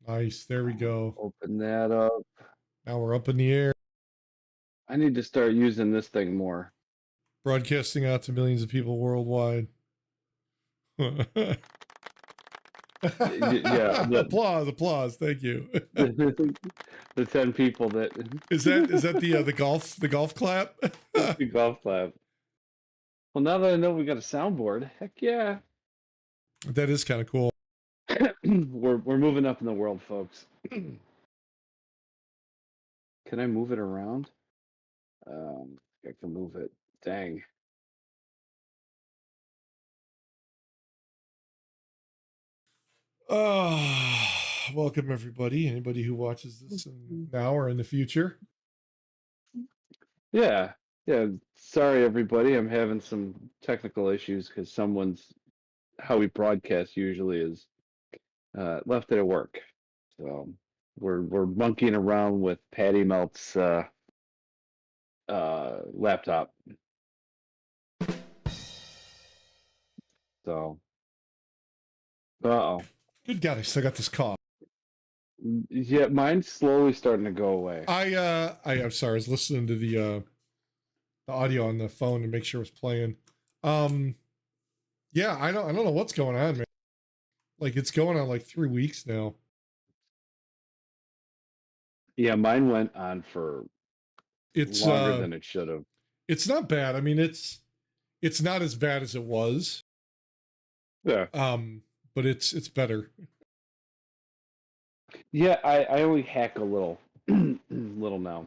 Nice. There we go. Open that up. Now we're up in the air. I need to start using this thing more. Broadcasting out to millions of people worldwide. Yeah. Applause. Thank you. The 10 people that is that the golf clap? The golf clap. Well, now that I know we got a soundboard, heck yeah. That is kind of cool. We're moving up in the world, folks. Can I move it around? I can move it. Dang. Welcome everybody. Anybody who watches this now or in the future. Yeah. Sorry, everybody. I'm having some technical issues because how we broadcast usually is left it at work. So we're monkeying around with Patty Melt's laptop. So, Good God, I still got this cough. Yeah, mine's slowly starting to go away. I'm sorry. I was listening to the audio on the phone to make sure it was playing. Yeah, I don't know what's going on, man. Like it's going on like 3 weeks now. Yeah, mine went on for longer than it should have. It's not bad. I mean, it's not as bad as it was. Yeah. But it's better. Yeah, I only hack a little now.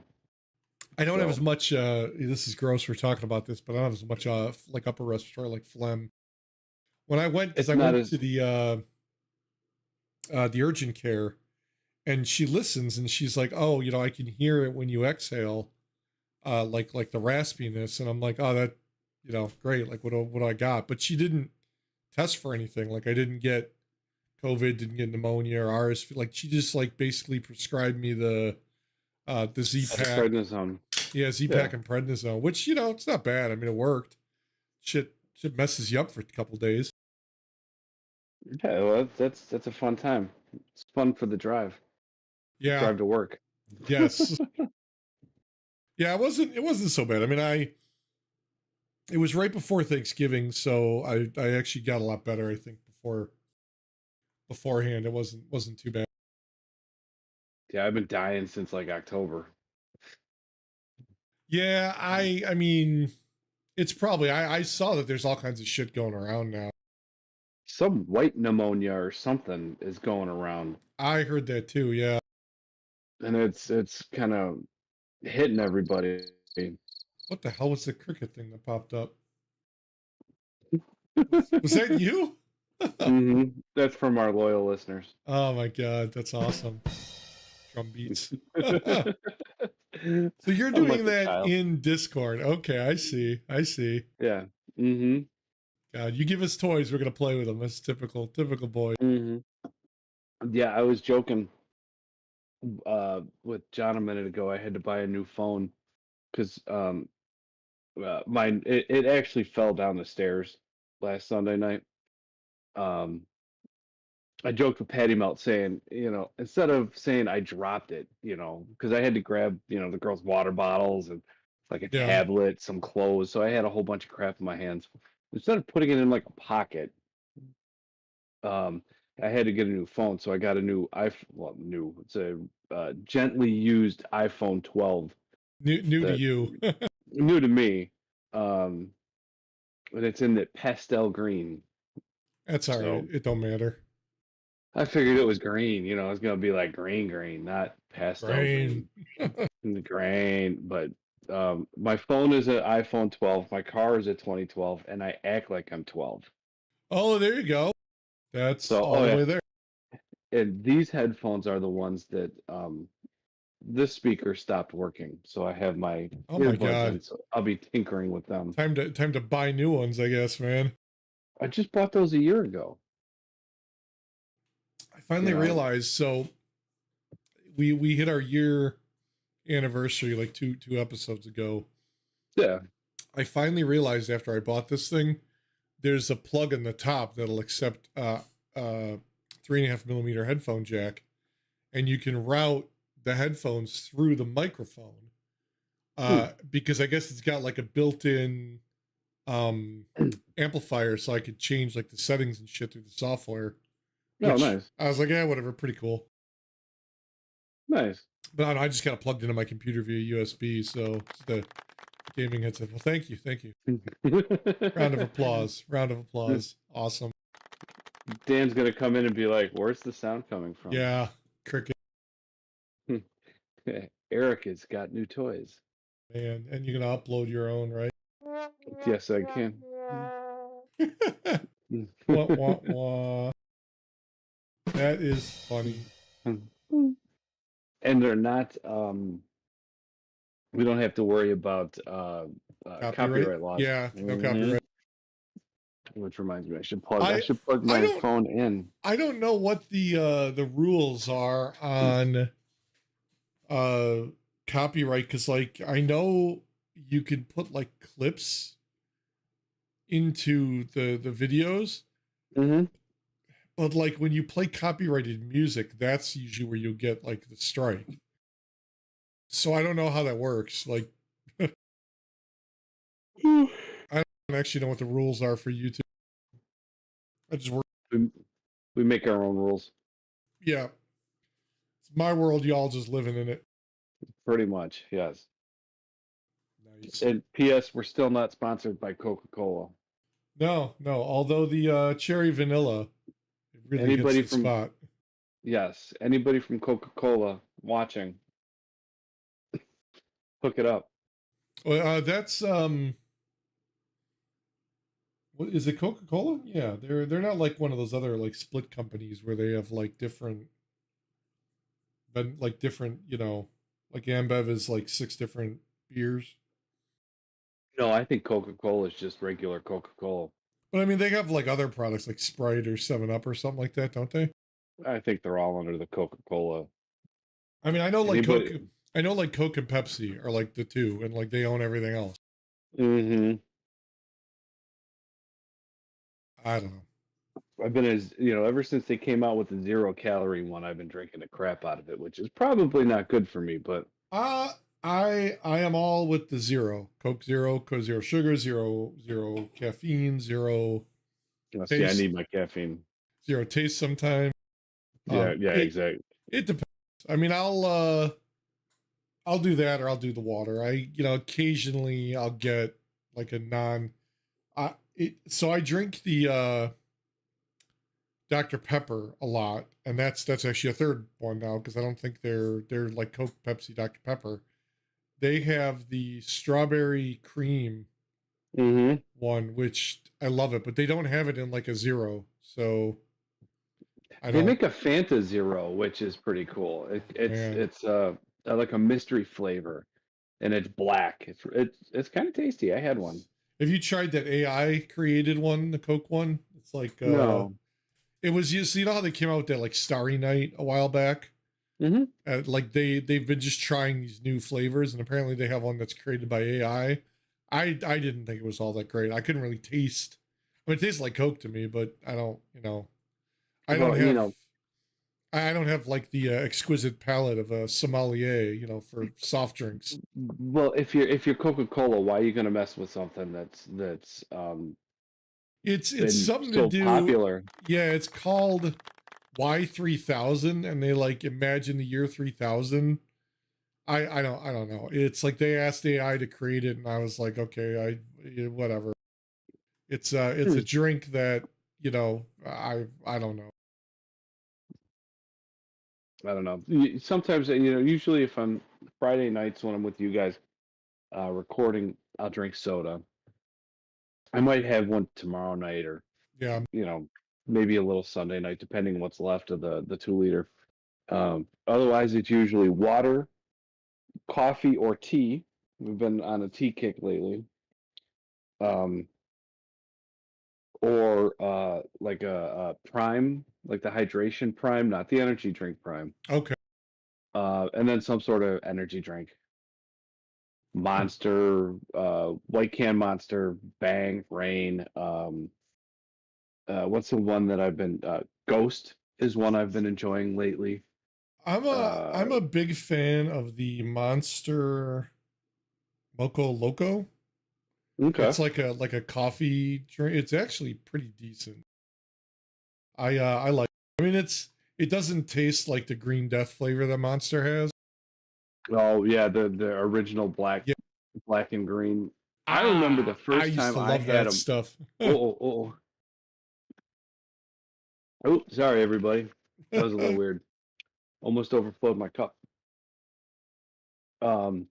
I don't have as much this is gross we're talking about this, but I don't have as much like upper respiratory like phlegm. When I went to the urgent care, and she listens and she's like, "Oh, I can hear it when you exhale, like the raspiness," and I'm like, "Oh, that, great. Like, what do I got?" But she didn't test for anything. Like, I didn't get COVID, didn't get pneumonia or RSV. Like, she just like basically prescribed me the Z-Pack. Prednisone. Yeah, Z-Pack and prednisone, which it's not bad. I mean, it worked. Shit messes you up for a couple days. Yeah, well, that's a fun time. It's fun for the drive. Yeah, drive to work. Yes. Yeah, it wasn't so bad. I mean, it was right before Thanksgiving, so I actually got a lot better. I think beforehand, it wasn't too bad. Yeah, I've been dying since like October. Yeah, I mean, it's probably I saw that there's all kinds of shit going around now. Some white pneumonia or something is going around. I heard that too. Yeah, and it's kind of hitting everybody. What the hell was the cricket thing that popped up? Was that you? Mm-hmm. That's from our loyal listeners. Oh my God, that's awesome. Drum beats. So you're doing that in Discord. Okay, I see. Yeah. Mm-hmm. God, you give us toys, we're gonna play with them. That's typical boy. Mm-hmm. Yeah, I was joking with John a minute ago. I had to buy a new phone because mine it actually fell down the stairs last Sunday night. I joked with Patty Melt saying, instead of saying I dropped it, because I had to grab, the girl's water bottles and like a Yeah. tablet, some clothes. So I had a whole bunch of crap in my hands. Instead of putting it in like a pocket, um, I had to get a new phone. So I got a new iPhone, well, new, it's a gently used iPhone 12 New to that you. new to me. Um, and it's in the pastel green. That's all right. So It don't matter. I figured it was green, it's gonna be like green, not pastel Brain. green. The grain, but my phone is an iPhone 12, my car is a 2012, and I act like I'm 12. Oh, there you go. That's So, all oh the yeah, way there. and these headphones are the ones that this speaker stopped working, so I have my Oh my earbuds God. in, so I'll be tinkering with them. Time to buy new ones, I guess, man. I just bought those a year ago, I you finally know. realized. So we hit our year anniversary like two episodes ago. Yeah. I finally realized after I bought this thing, there's a plug in the top that'll accept 3.5 millimeter headphone jack, and you can route the headphones through the microphone. Hmm. Because I guess it's got like a built-in um amplifier, so I could change like the settings and shit through the software. Oh, Which nice. I was like, yeah, whatever, pretty cool. Nice. But I, don't know, I just got it plugged into my computer via USB, so it's the gaming headset. Well, thank you. Round of applause. Round of applause. Awesome. Dan's gonna come in and be like, "Where's the sound coming from?" Yeah, cricket, Eric has got new toys. man. And you're gonna upload your own, right? Yes, I can. Wah, wah, wah. That is funny. And they're not we don't have to worry about Copyright? copyright laws. Yeah, no copyright. Which reminds me, I I should plug I my don't phone in. I don't know what the rules are on uh copyright, because like I know you can put like clips into the videos, Mm-hmm. but like when you play copyrighted music, that's usually where you get like the strike. So I don't know how that works. Like I don't actually know what the rules are for YouTube. I just work. We, we make our own rules, Yeah, it's my world. Y'all just living in it. pretty much. Yes. Nice. And P.S. We're still not sponsored by Coca-Cola. No, no. Although the cherry vanilla, it really hits Anybody the from spot. Yes, anybody from Coca-Cola watching, hook it up. Well, that's what is it? Coca Cola? Yeah, they're not like one of those other like split companies where they have like different, but like different, like Ambev is like six different beers. No, I think Coca-Cola is just regular Coca-Cola. But I mean, they have like other products like Sprite or Seven Up or something like that, don't they? I think they're all under the Coca-Cola. I mean, I know like Anybody? Coke. I know like Coke and Pepsi are like the two, and like they own everything else. Mm-hmm. I don't know. I've been ever since they came out with the 0 calorie one, I've been drinking the crap out of it, which is probably not good for me, but Uh I am all with the zero. Coke zero, Coke zero sugar, zero caffeine, zero see, I taste, need my caffeine. zero taste sometimes. Yeah, yeah, It exactly. it depends. I mean, I'll do that or I'll do the water. Occasionally I'll get like a non so I drink the Dr. Pepper a lot, and that's actually a third one now because I don't think they're like Coke, Pepsi, Dr. Pepper. They have the strawberry cream Mm-hmm. one, which I love it, but they don't have it in like a zero. So I They don't, make a Fanta Zero, which is pretty cool. man. It's like a mystery flavor, and it's black. It's kind of tasty. I had one. Have you tried that AI created one, the Coke one? It's like No. it was you. So you know how they came out with that like Starry Night a while back? Mm-hmm. Like they've been just trying these new flavors, and apparently they have one that's created by AI. I didn't think it was all that great. I couldn't really taste. I mean, it tastes like Coke to me, but I don't. I don't Well, have I don't have like the exquisite palate of a sommelier, for soft drinks. well, if you're Coca-Cola, why are you gonna mess with something that's It's been something to so do. popular? Yeah, it's called Y3000, and they like imagine the year 3000. I don't know. It's like they asked AI to create it, and I was like, okay, whatever. It's a Hmm, drink that I don't know. I don't know. Sometimes, usually if I'm Friday nights when I'm with you guys recording, I'll drink soda. I might have one tomorrow night, or Yeah. you know, maybe a little Sunday night, depending what's left of the 2 liter. Otherwise, it's usually water, coffee, or tea. We've been on a tea kick lately. Um, or like a prime, like the hydration prime, not the energy drink prime. Okay. And then some sort of energy drink. Hmm. Monster, White Can Monster, Bang, Rain. What's the one that I've been? Ghost is one I've been enjoying lately. I'm Uh, a big fan of the Monster Moco Loco. okay. It's like a coffee drink. It's actually pretty decent. I like. I mean, it doesn't taste like the Green Death flavor that Monster has. Oh yeah, the original Yeah. black and green. I remember the I first used time to I love had that them. stuff. Oh, oh, oh, oh, sorry everybody. That was a little weird. Almost overflowed my cup. Um,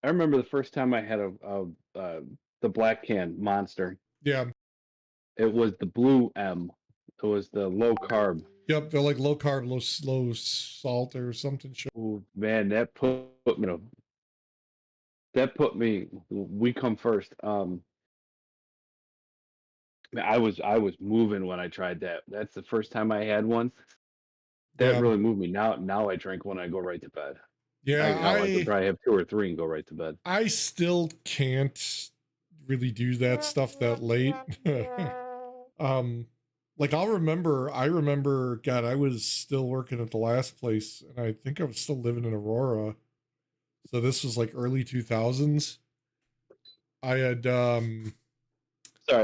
I remember the first time I had the black can monster. Yeah. It was the blue M. It was the low carb. Yep. They're like low carb, low salt or something. Oh man, that put me. We come first. I was moving when I tried that. That's the first time I had one. That Yeah. really moved me. Now I drink when I go right to bed. Yeah. I could probably have two or three and go right to bed. I still can't really do that stuff that late. um like I remember, God, I was still working at the last place, and I think I was still living in Aurora. So this was like early 2000s. I had Sorry,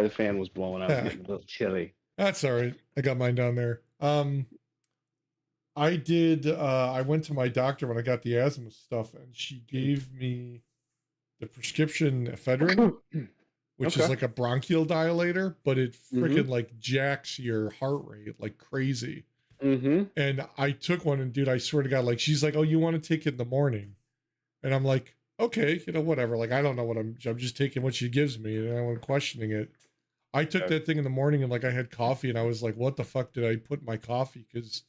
the fan was blowing. I was getting a little chilly. that's all right. I got mine down there. I went to my doctor when I got the asthma stuff, and she gave me the prescription ephedrine, which is Okay. like a bronchial dilator, but it Mm-hmm. freaking like jacks your heart rate like crazy. Mm-hmm. And I took one, and dude, I swear to God, like she's like, "Oh, you want to take it in the morning?" And I'm like, "Okay, whatever." Like I don't know what I'm just taking what she gives me, and I wasn't questioning it. I took Okay. that thing in the morning, and like I had coffee, and I was like, "What the fuck did I put in my coffee?" Because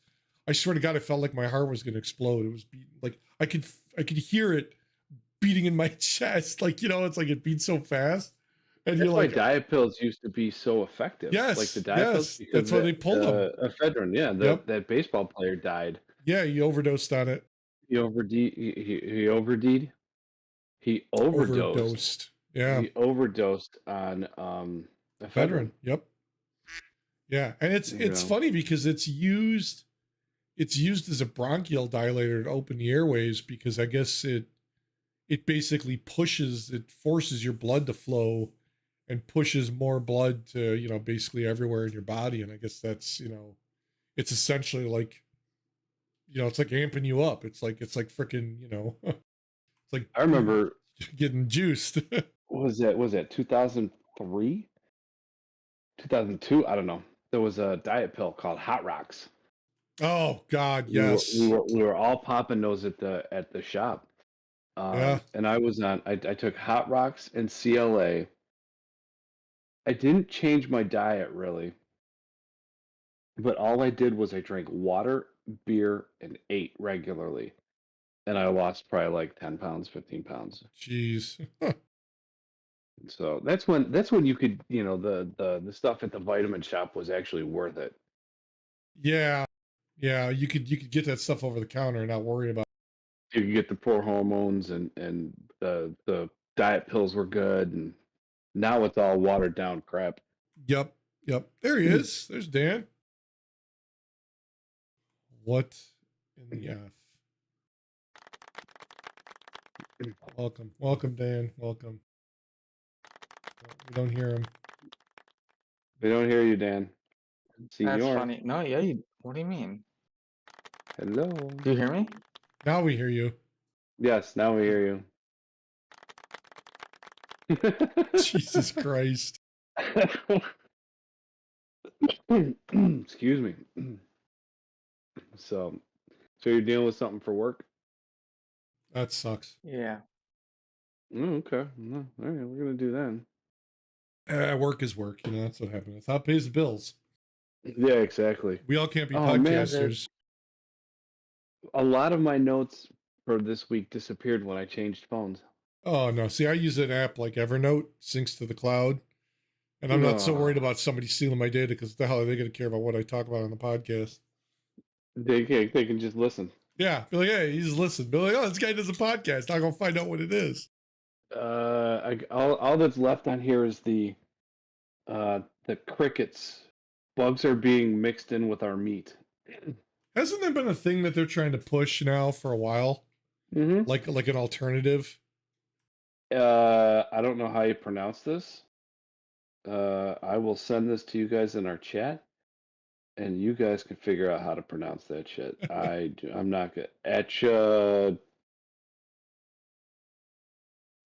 I swear to God, I felt like my heart was gonna explode. It was beating like I could hear it beating in my chest, like it's like it beats so fast, and you're That's why like, diet pills used to be so effective. Like the yes, diet pills, yes, because that's why they pulled them. ephedrine. Yeah, Yep. that baseball player died. Yeah, you overdosed on it. He overdid. He overdid. He overdosed. Overdosed. Yeah. He overdosed on Veteran. ephedrine. Yep. Yeah. And You it's know. funny because it's used as a bronchial dilator to open the airways, because I guess it basically it forces your blood to flow and pushes more blood to, basically everywhere in your body. And I guess that's, it's essentially like, it's like amping you up. It's like freaking, it's like I remember. getting juiced. What was that? Was that 2003? 2002? I don't know. There was a diet pill called Hot Rocks. Oh God, We were we yes. were we were all popping those at the shop. Yeah. And I took Hot Rocks and CLA. I didn't change my diet really, but all I did was I drank water, beer, and ate regularly. And I lost probably like 10 pounds, 15 pounds. Jeez. So that's when you could, the stuff at the vitamin shop was actually worth it. Yeah. Yeah, you could get that stuff over the counter and not worry about. You could get the poor hormones, and the diet pills were good, and now it's all watered down crap. Yep. Yep. There he is. There's Dan. What in the F? Welcome. Welcome, Dan. Welcome. We don't hear him. We don't hear you, Dan. That's Senor. funny. No, yeah, what do you mean? Hello. Do you hear me? Now we hear you. Yes, now we hear you. Jesus Christ. Excuse me. So you're dealing with something for work? That sucks. Yeah. Okay. No, all right, we're gonna do that. Work is work. You know, that's what happens. That's how it pays the bills. Yeah, exactly. We all can't be Oh, man. podcasters. A lot of my notes for this week disappeared when I changed phones. Oh, no. See, I use an app like Evernote, syncs to the cloud. And I'm not so worried about somebody stealing my data because the hell are they going to care about what I talk about on the podcast? They can just listen. Yeah. Be like, hey, you just listen. Be like, oh, this guy does a podcast. I'm going to find out what it is. All that's left on here is the crickets. Bugs are being mixed in with our meat. Hasn't there been a thing that they're trying to push now for a while? Mm-hmm. Like an alternative? I don't know how you pronounce this. I will send this to you guys in our chat, and you guys can figure out how to pronounce that shit. I'm not good. Etcha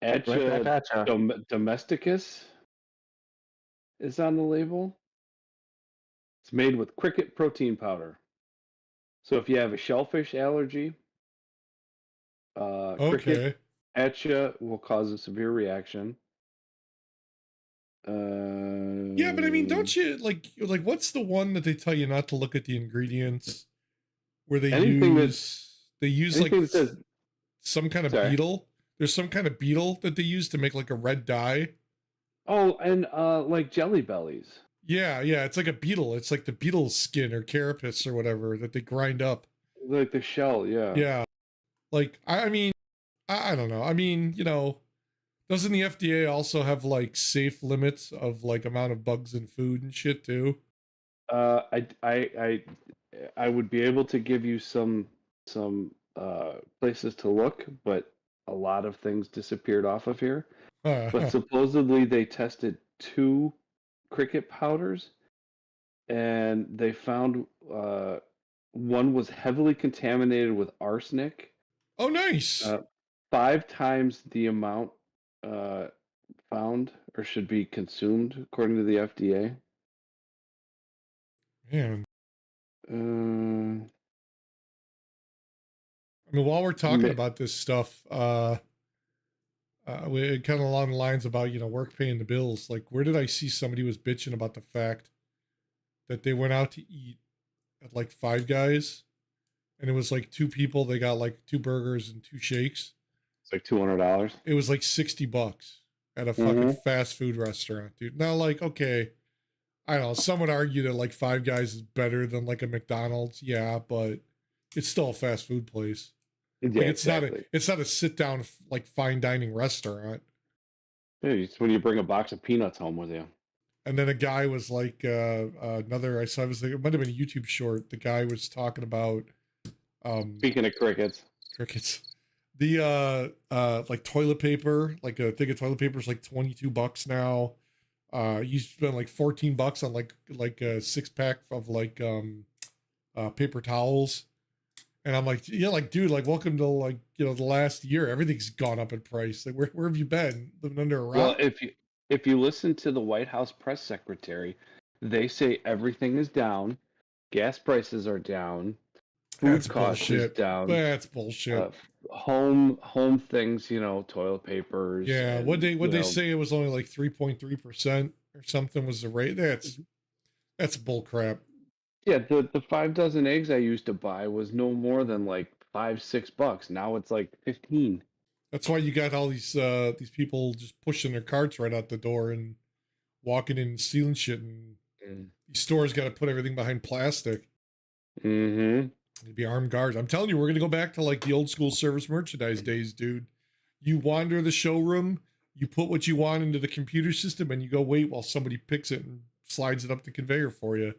Right back at ya. domesticus is on the label. It's made with cricket protein powder. So if you have a shellfish allergy, cricket etcha will cause a severe reaction. Yeah, but I mean, don't you like what's the one that they tell you not to look at the ingredients where they use like some kind of beetle? There's some kind of beetle that they use to make like a red dye. Oh, and like Jelly Bellies. Yeah, it's like a beetle. It's like the beetle's skin or carapace or whatever that they grind up. Like the shell, yeah. Yeah. Like I mean, I don't know. I mean, you know, doesn't the FDA also have like safe limits of like amount of bugs in food and shit too? I would be able to give you some places to look, but a lot of things disappeared off of here. But supposedly they tested 2 cricket powders, and they found one was heavily contaminated with arsenic. Oh, nice. 5 times the amount found or should be consumed according to the FDA. Man. I mean, while we're talking about this stuff, we kind of along the lines about, you know, work paying the bills. Like, where did I see somebody was bitching about the fact that they went out to eat at like Five Guys, and it was like 2 people. They got like 2 burgers and 2 shakes. It's like $200. It was like $60 at a fucking fast food restaurant, dude. Now, like, okay, I don't know. Some would argue that like Five Guys is better than like a McDonald's. Yeah, but it's still a fast food place. Yeah, like, exactly. It's not a sit down like fine dining restaurant. Yeah, it's when you bring a box of peanuts home with you. And then a guy was like, another. I saw it was like, it might have been a YouTube short. The guy was talking about. Speaking of crickets, the like toilet paper, like a thing of toilet paper is like $22 now. You spend like $14 on like a 6-pack of like paper towels. And I'm like, yeah, like, dude, like, welcome to like, you know, the last year, everything's gone up in price. Like, where have you been? Living under a rock? well, if you listen to the White House press secretary, they say everything is down, gas prices are down, food cost is down. That's bullshit. Home things, you know, toilet papers. Yeah, what they say it was only like 3.3% or something was the rate. That's bull crap. Yeah, the 5 dozen eggs I used to buy was no more than like $5-6. Now it's like 15. That's why you got all these people just pushing their carts right out the door and walking in and stealing shit, and these stores got to put everything behind plastic. Mm-hmm. It'd be armed guards. I'm telling you, we're gonna go back to like the old school service merchandise days, dude. You wander the showroom, you put what you want into the computer system, and you go wait while somebody picks it and slides it up the conveyor for you.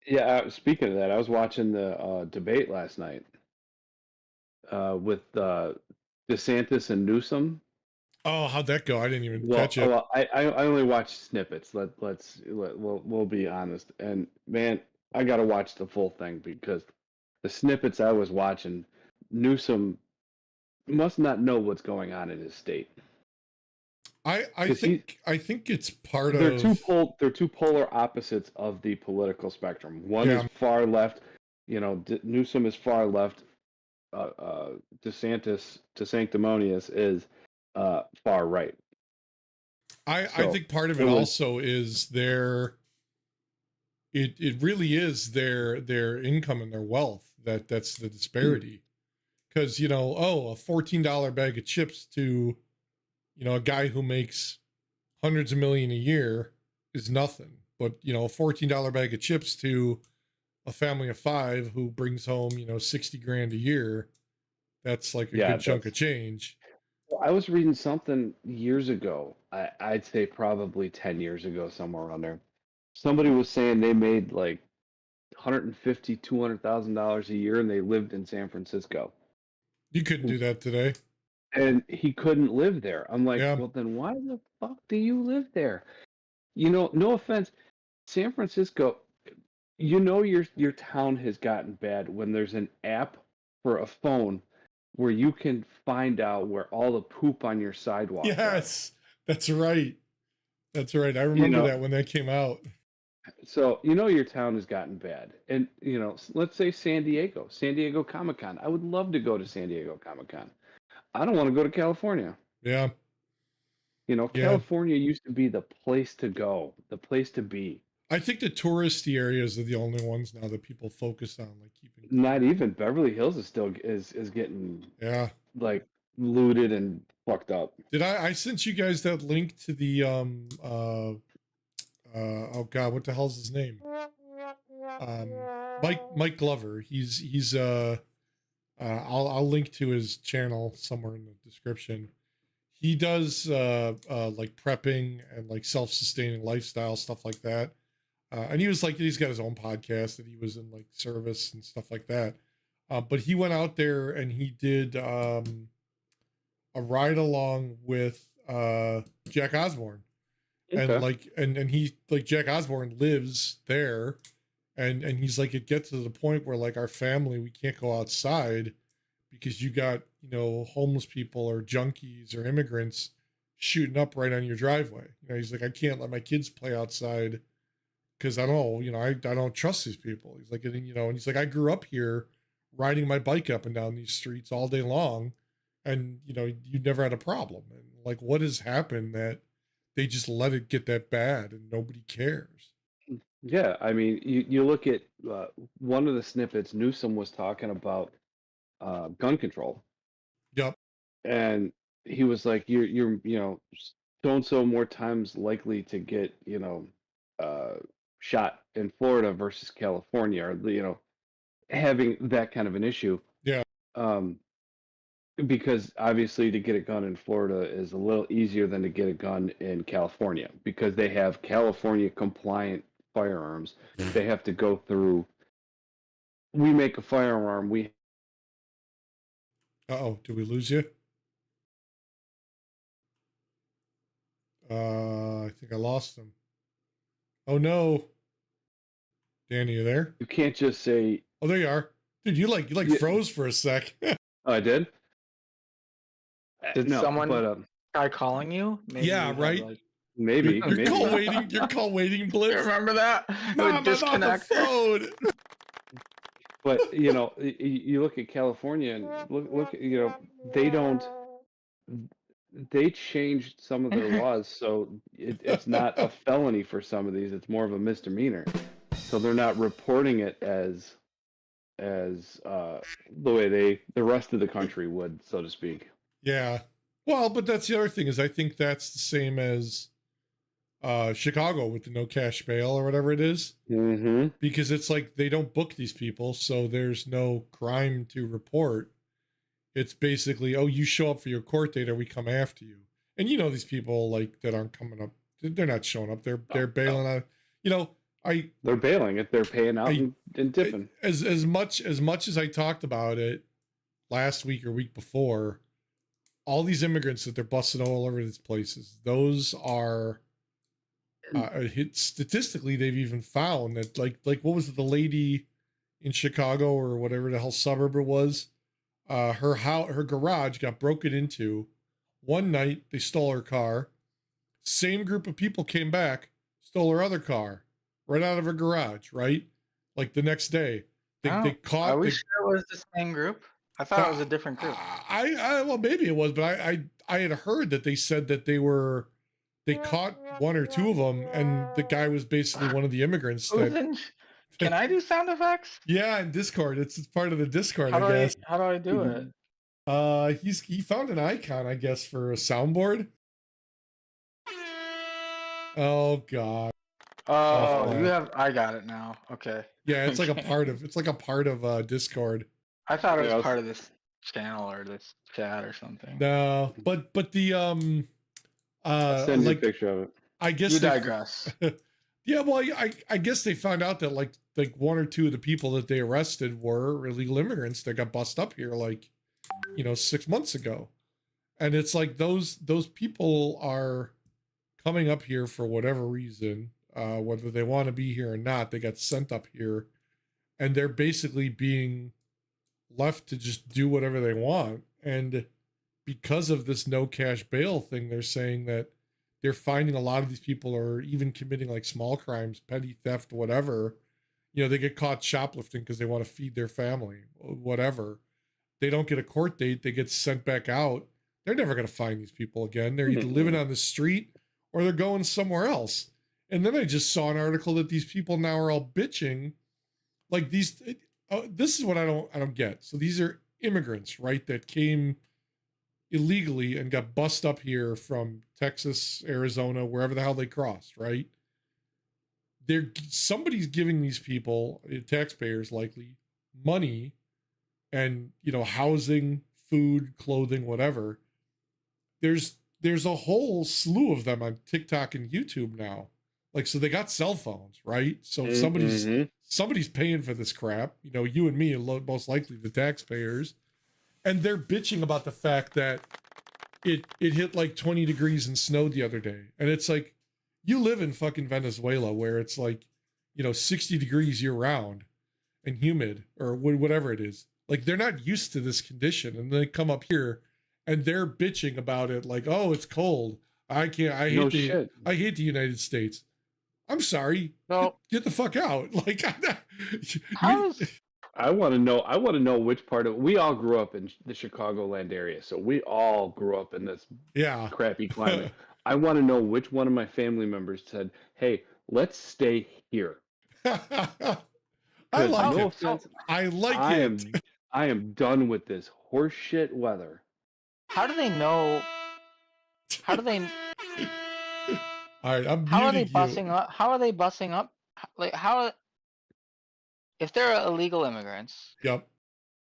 Yeah, speaking of that, I was watching the debate last night with DeSantis and Newsom. Oh, how'd that go? I didn't even Well, catch it. I only watched snippets. We'll be honest. And man, I got to watch the full thing because the snippets I was watching, Newsom must not know what's going on in his state. I Because he, think it's part they're of they're two polar opposites of the political spectrum. One is yeah. far left, Newsom is far left. DeSantis, to sanctimonious, is far right. I So think part of it it was, also is it really is their income and their wealth that's the disparity. Because a $14 bag of chips to a guy who makes hundreds of million a year is nothing, but a $14 bag of chips to a family of five who brings home 60 grand a year, that's like a yeah, good chunk that's. of change. I was reading something years ago. I'd say probably 10 years ago, somewhere around there. Somebody was saying they made like 150, $200,000 a year, and they lived in San Francisco. You couldn't do that today. And he couldn't live there. I'm like, Yeah. well, then why the fuck do you live there? No offense, San Francisco. Your town has gotten bad when there's an app for a phone where you can find out where all the poop on your sidewalks are. Yes, that's right. That's right. I You remember know, that when that came out. so your town has gotten bad, and let's say San Diego Comic Con. I would love to go to San Diego Comic Con. I don't want to go to California. Yeah. Yeah. California used to be the place to go, the place to be. I think the touristy areas are the only ones now that people focus on, like keeping Not clean. even Beverly Hills is still is getting Yeah. like looted and fucked up. Did I sent you guys that link to the oh god, what the hell's his name? Mike Glover. I'll link to his channel somewhere in the description. He does like prepping and like self-sustaining lifestyle stuff like that. And he was like, he's got his own podcast that he was in like service and stuff like that. But he went out there and he did a ride along with Jack Osborne. And Okay. like and he like Jack Osborne lives there, and he's like, it gets to the point where like our family, we can't go outside because you got homeless people or junkies or immigrants shooting up right on your driveway. He's like, I can't let my kids play outside because I don't know, I don't trust these people. He's like, and he's like, I grew up here riding my bike up and down these streets all day long, and you never had a problem. And like, what has happened that they just let it get that bad and nobody cares? Yeah, I mean, you look at one of the snippets. Newsom was talking about gun control, Yep. and he was like, "You're so and so more times likely to get shot in Florida versus California, or having that kind of an issue." Yeah. Um, because obviously to get a gun in Florida is a little easier than to get a gun in California because they have California compliant firearms. They have to go through. We make a firearm. We Uh-oh, did we lose you? I think I lost him. Oh no. Danny, you there? You can't just say. Oh, there you are. Dude, you like Yeah, froze for a sec. oh, I did. Did No, someone but try calling you? Maybe Yeah, you had right. like. maybe, Your maybe. call waiting You blips. remember that? It Mom, would I'm on the disconnect. phone. But you look at California and look at they don't. They changed some of their laws, so it's not a felony for some of these. It's more of a misdemeanor. So they're not reporting it as the way the rest of the country would, so to speak. Yeah. Well, but that's the other thing is I think that's the same as Chicago with the no cash bail or whatever it is. Mm-hmm. Because it's like they don't book these people, so there's no crime to report. It's basically, oh, you show up for your court date or we come after you. And these people like that aren't coming up, they're not showing up. They're bailing out. They're bailing if they're paying out I- and dipping. as much as I talked about it last week or week before, all these immigrants that they're busting all over these places, those are statistically they've even found that like what was it, the lady in Chicago or whatever the hell suburb it was, her garage got broken into. One night they stole her car. Same group of people came back, stole her other car, right out of her garage. Right, like the next day, they caught. Are we sure it was the same group? I thought it was a different group. I well maybe it was, but I had heard that they said that they caught one or two of them, and the guy was basically one of the immigrants. Can I do sound effects? Yeah, in Discord, it's part of the Discord, How I guess. how do I do it? He found an icon, I guess, for a soundboard. Oh God. Oh, you have. I got it now. Okay. Yeah, it's like a part of Discord. I thought it was part of this channel or this chat or something. No, but the Send you a picture of it. I guess you digress. Yeah, well, I guess they found out that like one or two of the people that they arrested were illegal immigrants that got bust up here, like 6 months ago, and it's like those people are coming up here for whatever reason, whether they want to be here or not. They got sent up here, and they're basically being left to just do whatever they want. And because of this no cash bail thing, they're saying that they're finding a lot of these people are even committing like small crimes, petty theft, whatever. They get caught shoplifting because they want to feed their family, whatever. They don't get a court date. They get sent back out. They're never going to find these people again. They're either living on the street or they're going somewhere else. And then I just saw an article that these people now are all bitching. Like this is what I don't get. So these are immigrants, right? That came illegally and got bussed up here from Texas, Arizona, wherever the hell they crossed, right? Somebody's giving these people, taxpayers likely, money and housing, food, clothing, whatever. There's a whole slew of them on TikTok and YouTube now. Like, so they got cell phones, right? So if somebody's paying for this crap, you and me, most likely the taxpayers. And they're bitching about the fact that it hit like 20 degrees and snowed the other day. And it's like, you live in fucking Venezuela where it's like, 60 degrees year round and humid or whatever it is. Like, they're not used to this condition. And they come up here and they're bitching about it. Like, oh, it's cold. I can't, I hate the United States. I'm sorry. No. Get the fuck out. Like, I want to know which part of we all grew up in the Chicagoland area, so we all grew up in this crappy climate. I want to know which one of my family members said, "Hey, let's stay here." I like no it. Offense, I like it. I am done with this horseshit weather. How do they know? How do they? All right, I'm How are they muting you. busing up? How are they busing up? Like how? If they're illegal immigrants, Yep.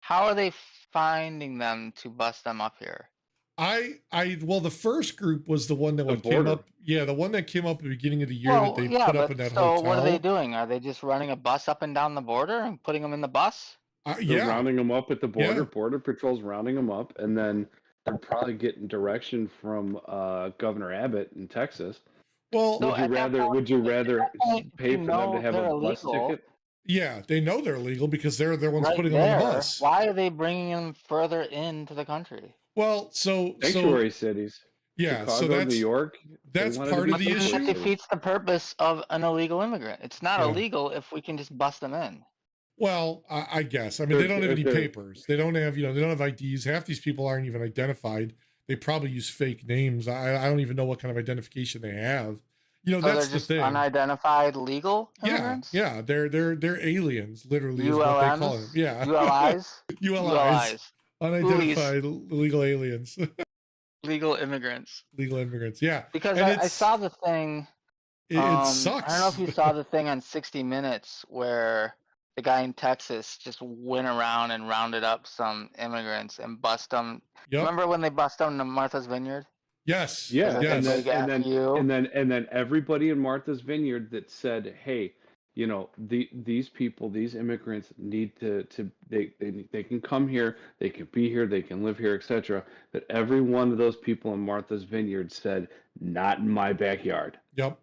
how are they finding them to bust them up here? Well, the first group was the one that came up. Yeah, the one that came up at the beginning of the year that they put up in that hotel. So what are they doing? Are they just running a bus up and down the border and putting them in the bus? They're rounding them up at the border. Yeah. Border Patrol's rounding them up, and then they're probably getting direction from Governor Abbott in Texas. Well, would you rather pay for them to have a bus ticket? Yeah, they know they're illegal because they're the ones putting them on the bus. Why are they bringing them further into the country? Well, sanctuary cities. Yeah, Chicago, so that's New York. That's part of the issue. That defeats the purpose of an illegal immigrant. It's not illegal if we can just bust them in. Well, I guess. I mean, they don't have any papers. They don't have, they don't have IDs. Half these people aren't even identified. They probably use fake names. I don't even know what kind of identification they have. So that's the thing. Unidentified legal immigrants? Yeah. They're aliens, literally is what they call them. Yeah. ULIs? ULIs. Unidentified illegal aliens. Legal immigrants. Legal immigrants, yeah. Because I saw the thing. It sucks. I don't know if you saw the thing on 60 Minutes where the guy in Texas just went around and rounded up some immigrants and bust them. Yep. Remember when they bust them to Martha's Vineyard? Yes. Yeah. And then everybody in Martha's Vineyard that said, "Hey, you know, these people, these immigrants need to they can come here, they can be here, they can live here, etc. But every one of those people in Martha's Vineyard said, "Not in my backyard." Yep.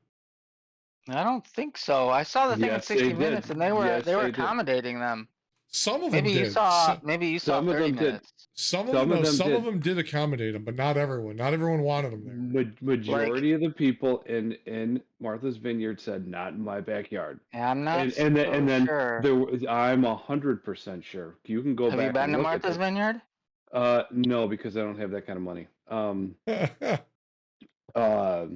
I don't think so. I saw the thing in Yes, they 60 did. Minutes, and they were Yes, they did. accommodating them. Some of them did. Maybe you saw Some of 30 them did. Minutes. Some of them did accommodate them, but not everyone. Not everyone wanted them there. Majority of the people in Martha's Vineyard said, "Not in my backyard." Yeah, I'm not And then sure. there was, I'm 100% sure. You can go Have you back been and to look at Martha's this. Vineyard? No, because I don't have that kind of money. Uh,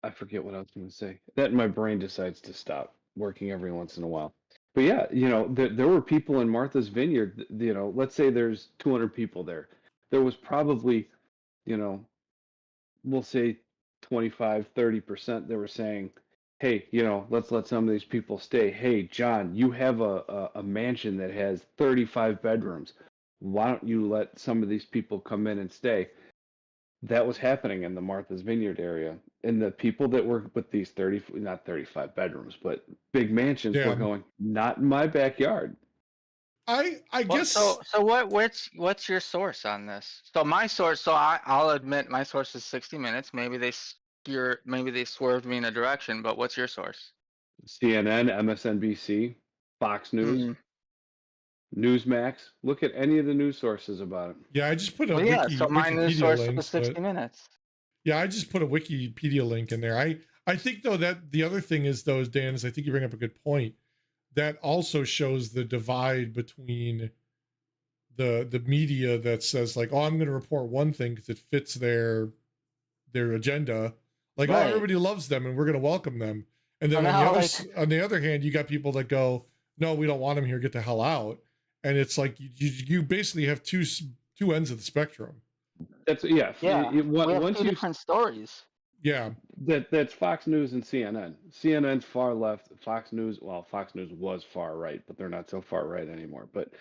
I forget what I was going to say. That my brain decides to stop working every once in a while. But yeah, you know, there were people in Martha's Vineyard. You know, let's say there's 200 people there. There was probably, you know, we'll say 25, 30% that were saying, hey, you know, let's let some of these people stay. Hey, John, you have a mansion that has 35 bedrooms. Why don't you let some of these people come in and stay? That was happening in the Martha's Vineyard area. And the people that were with these 30, not 35 bedrooms, but big mansions were going, not in my backyard. I guess so what's your source on this? So my source, I'll admit my source is 60 Minutes. Maybe they swerved me in a direction, but what's your source? CNN, MSNBC, Fox News, Mm. Newsmax. Look at any of the news sources about it. Yeah, I just put a so my news source link, was 60 Minutes. Yeah, I just put a Wikipedia link in there. I think though that the other thing is though, Dan, is I think you bring up a good point. That also shows the divide between the media that says like, oh, I'm going to report one thing because it fits their agenda. Like, right. Oh, everybody loves them and we're going to welcome them. And then on the other hand, you got people that go, no, we don't want them here. Get the hell out. And it's like you basically have two ends of the spectrum. That's we have two different stories. Yeah, that's Fox News and CNN. CNN's far left. Fox News was far right, but they're not so far right anymore. But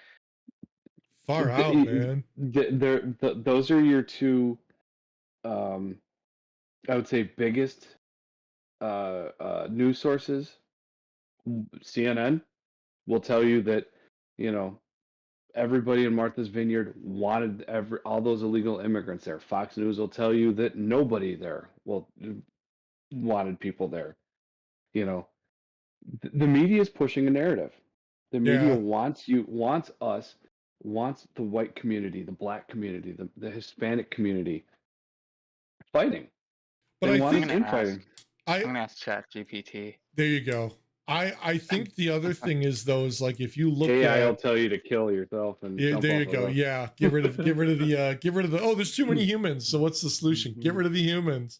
far out, man. Those are your two. I would say biggest news sources. CNN will tell you that, you know, everybody in Martha's Vineyard wanted all those illegal immigrants there. Fox News will tell you that nobody there wanted people there. You know, the media is pushing a narrative. The media wants the white community, the black community, the Hispanic community fighting. But I think I'm gonna ask ChatGPT. There you go. I think the other thing is though is like if you look AI will tell you to kill yourself and there you go. Yeah, get rid of the oh, there's too many humans. So what's the solution? Get rid of the humans.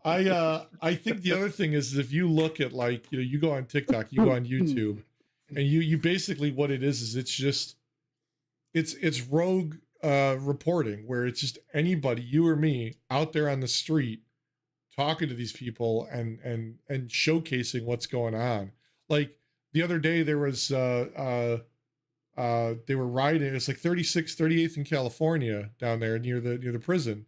I think the other thing is if you look at like, you know, you go on TikTok, you go on YouTube, and you basically what it is it's just it's rogue reporting where it's just anybody, you or me, out there on the street talking to these people and showcasing what's going on. Like the other day there was they were riding, it's like 36th, 38th in California down there near the prison.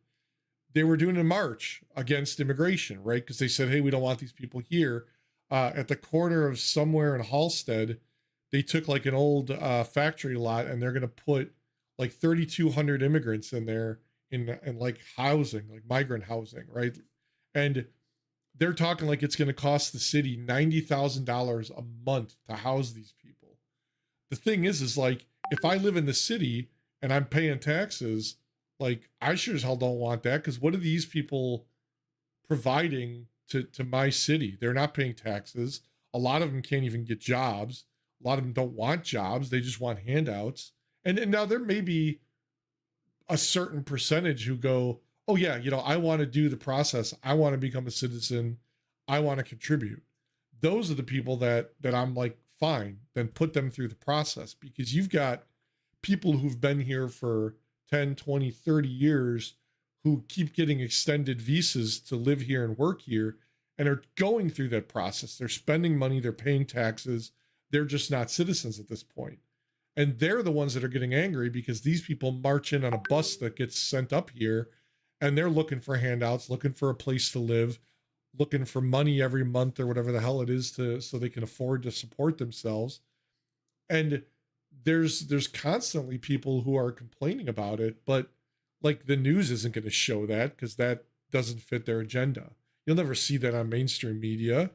They were doing a march against immigration, right? Because they said, hey, we don't want these people here. At the corner of somewhere in Halstead, they took like an old factory lot and they're going to put like 3,200 immigrants in there in like housing, like migrant housing, right? And they're talking like it's going to cost the city $90,000 a month to house these people. The thing is like, if I live in the city and I'm paying taxes, like I sure as hell don't want that, because what are these people providing to my city? They're not paying taxes. A lot of them can't even get jobs. A lot of them don't want jobs. They just want handouts. And now there may be a certain percentage who go, oh yeah, you know, I want to do the process. I want to become a citizen. I want to contribute. Those are the people that I'm like, fine, then put them through the process, because you've got people who've been here for 10, 20, 30 years who keep getting extended visas to live here and work here and are going through that process. They're spending money, they're paying taxes. They're just not citizens at this point. And they're the ones that are getting angry because these people march in on a bus that gets sent up here and they're looking for handouts, looking for a place to live, looking for money every month or whatever the hell it is so they can afford to support themselves. And there's constantly people who are complaining about it, but like the news isn't going to show that because that doesn't fit their agenda. You'll never see that on mainstream media.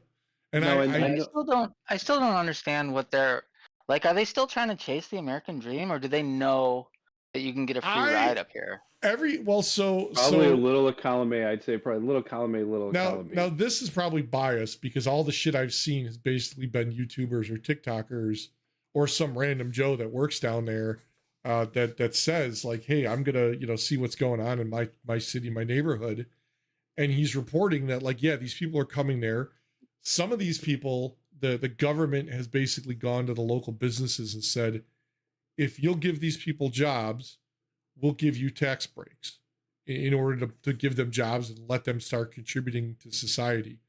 And No, I still don't understand what they're like. Are they still trying to chase the American dream, or do they know that you can get a free ride up here? Probably a little of column A. I'd say probably a little column A, little column B. Now this is probably biased because all the shit I've seen has basically been YouTubers or TikTokers or some random Joe that works down there that says like, hey, I'm gonna see what's going on in my city, my neighborhood, and he's reporting that like, yeah, these people are coming there. Some of these people, the government has basically gone to the local businesses and said, if you'll give these people jobs, we'll give you tax breaks in order to give them jobs and let them start contributing to society.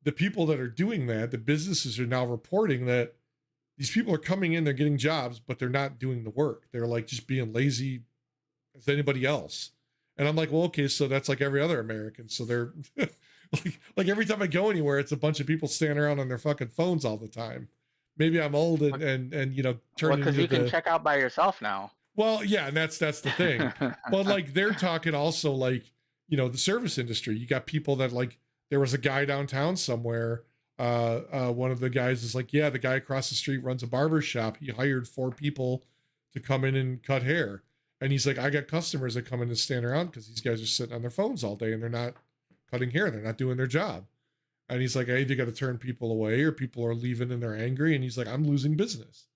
The people that are doing that, the businesses are now reporting that these people are coming in, they're getting jobs, but they're not doing the work. They're like just being lazy as anybody else. And I'm like, well, okay, so that's like every other American. So they're like every time I go anywhere, it's a bunch of people standing around on their fucking phones all the time. Maybe I'm old and turning because you can check out by yourself now. Well, yeah, and that's the thing. But like they're talking also like, the service industry. You got people that like there was a guy downtown somewhere. One of the guys is like, yeah, the guy across the street runs a barber shop. He hired 4 people to come in and cut hair. And he's like, I got customers that come in and stand around because these guys are sitting on their phones all day and they're not cutting hair. They're not doing their job. And he's like, I either got to turn people away or people are leaving and they're angry. And he's like, I'm losing business.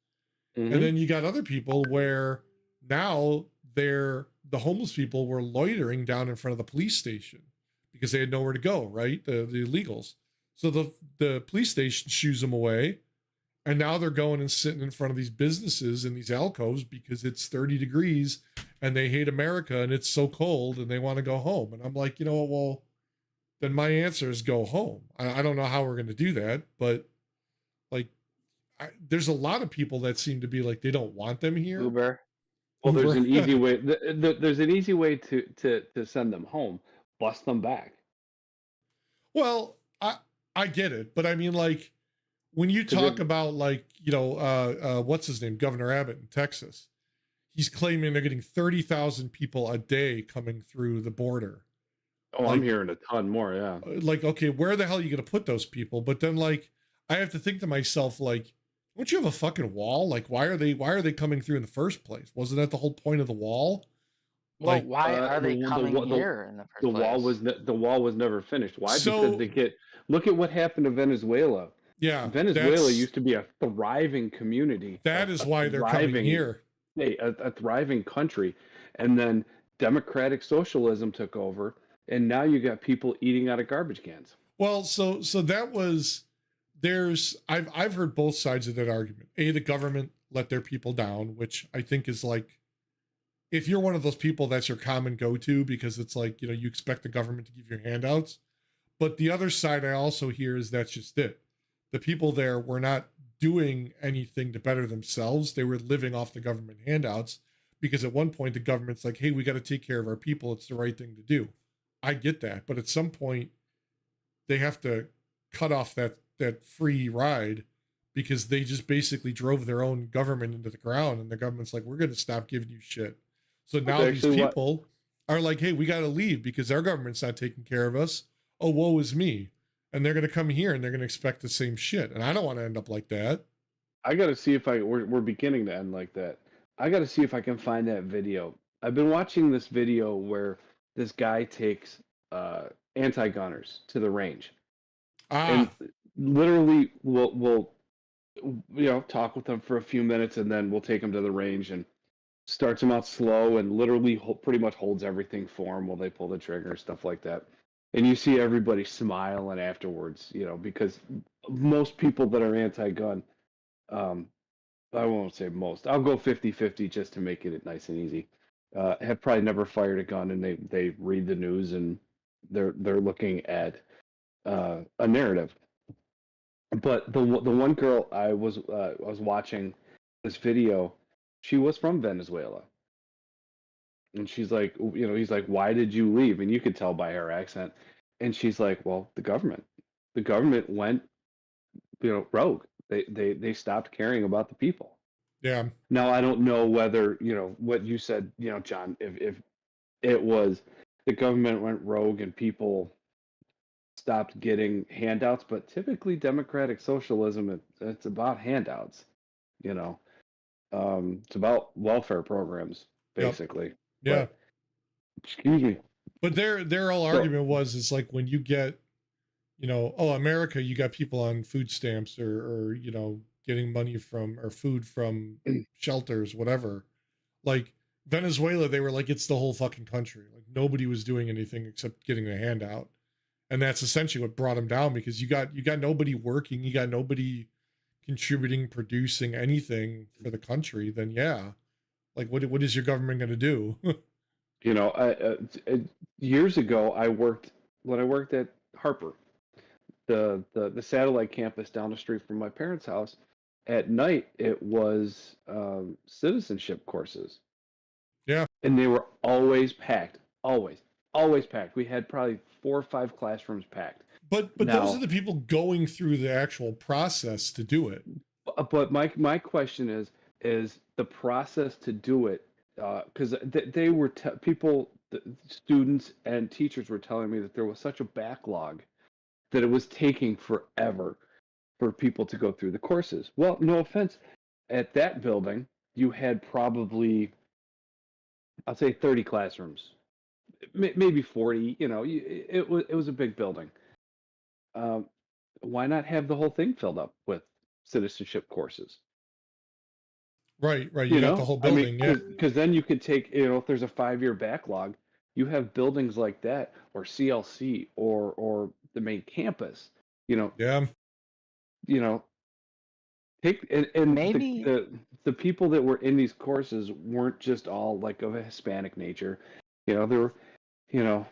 Mm-hmm. And then you got other people where now the homeless people were loitering down in front of the police station because they had nowhere to go, right? The illegals. So the police station shoos them away. And now they're going and sitting in front of these businesses in these alcoves because it's 30 degrees and they hate America and it's so cold and they want to go home. And I'm like, you know what? Well, then my answer is go home. I don't know how we're going to do that, but like, there's a lot of people that seem to be like, they don't want them here. Uber. Well, there's an easy way. There's an easy way to send them home. Bust them back. Well, I get it, but I mean, like, when you talk about like, what's his name, Governor Abbott in Texas, he's claiming they're getting 30,000 people a day coming through the border. Oh, like, I'm hearing a ton more. Yeah. Like, okay, where the hell are you going to put those people? But then, like, I have to think to myself, like, don't you have a fucking wall? Like, why are they coming through in the first place? Wasn't that the whole point of the wall? Well, like, why are they coming here in the first place? The wall was never finished. Why? Because look at what happened to Venezuela. Yeah, Venezuela used to be a thriving community. That is why they're coming here. A thriving country, and then democratic socialism took over, and now you got people eating out of garbage cans. Well, so that was I've heard both sides of that argument. The government let their people down, which I think is like, if you're one of those people, that's your common go-to because it's like, you expect the government to give you handouts. But the other side I also hear is that's just it. The people there were not doing anything to better themselves. They were living off the government handouts because at one point the government's like, hey, we got to take care of our people. It's the right thing to do. I get that. But at some point they have to cut off that free ride because they just basically drove their own government into the ground, and the government's like, we're going to stop giving you shit. So now these people are like, hey, we got to leave because our government's not taking care of us. Oh, woe is me. And they're going to come here and they're going to expect the same shit. And I don't want to end up like that. I got to see if we're beginning to end like that. I got to see if I can find that video. I've been watching this video where this guy takes anti-gunners to the range. And literally we'll talk with them for a few minutes, and then we'll take them to the range and starts them out slow and literally pretty much holds everything for them while they pull the trigger, stuff like that. And you see everybody smiling afterwards, because most people that are anti-gun, I won't say most, I'll go 50-50 just to make it nice and easy, have probably never fired a gun, and they read the news and they're looking at a narrative. But the one girl I was watching this video, she was from Venezuela. And she's like, he's like, why did you leave? And you could tell by her accent. And she's like, well, the government went, rogue. They stopped caring about the people. Yeah. Now, I don't know whether, what you said, John, if it was the government went rogue and people stopped getting handouts, but typically democratic socialism, it's about handouts, it's about welfare programs, Yep. basically. Yeah. But, excuse me. But their whole argument is like when you get, oh, America, you got people on food stamps or getting money from or food from shelters, whatever. Like Venezuela, they were like, it's the whole fucking country. Like nobody was doing anything except getting a handout. And that's essentially what brought them down, because you got nobody working, you got nobody contributing, producing anything for the country. Then yeah, like what is your government going to do? Years ago, when I worked at Harper, the satellite campus down the street from my parents' house. At night, it was citizenship courses. Yeah. And they were always packed, always packed. We had probably 4 or 5 classrooms packed. But now, those are the people going through the actual process to do it. But my question is the process to do it, because they were students and teachers were telling me that there was such a backlog that it was taking forever for people to go through the courses. Well, no offense, at that building you had probably, I'll say 30 classrooms, maybe 40. It was a big building. Why not have the whole thing filled up with citizenship courses? Right. You got the whole building. Yeah, because then you could take, if there's a 5-year backlog, you have buildings like that, or CLC, or the main campus. Yeah. Take and Maybe the people that were in these courses weren't just all like of a Hispanic nature. There were,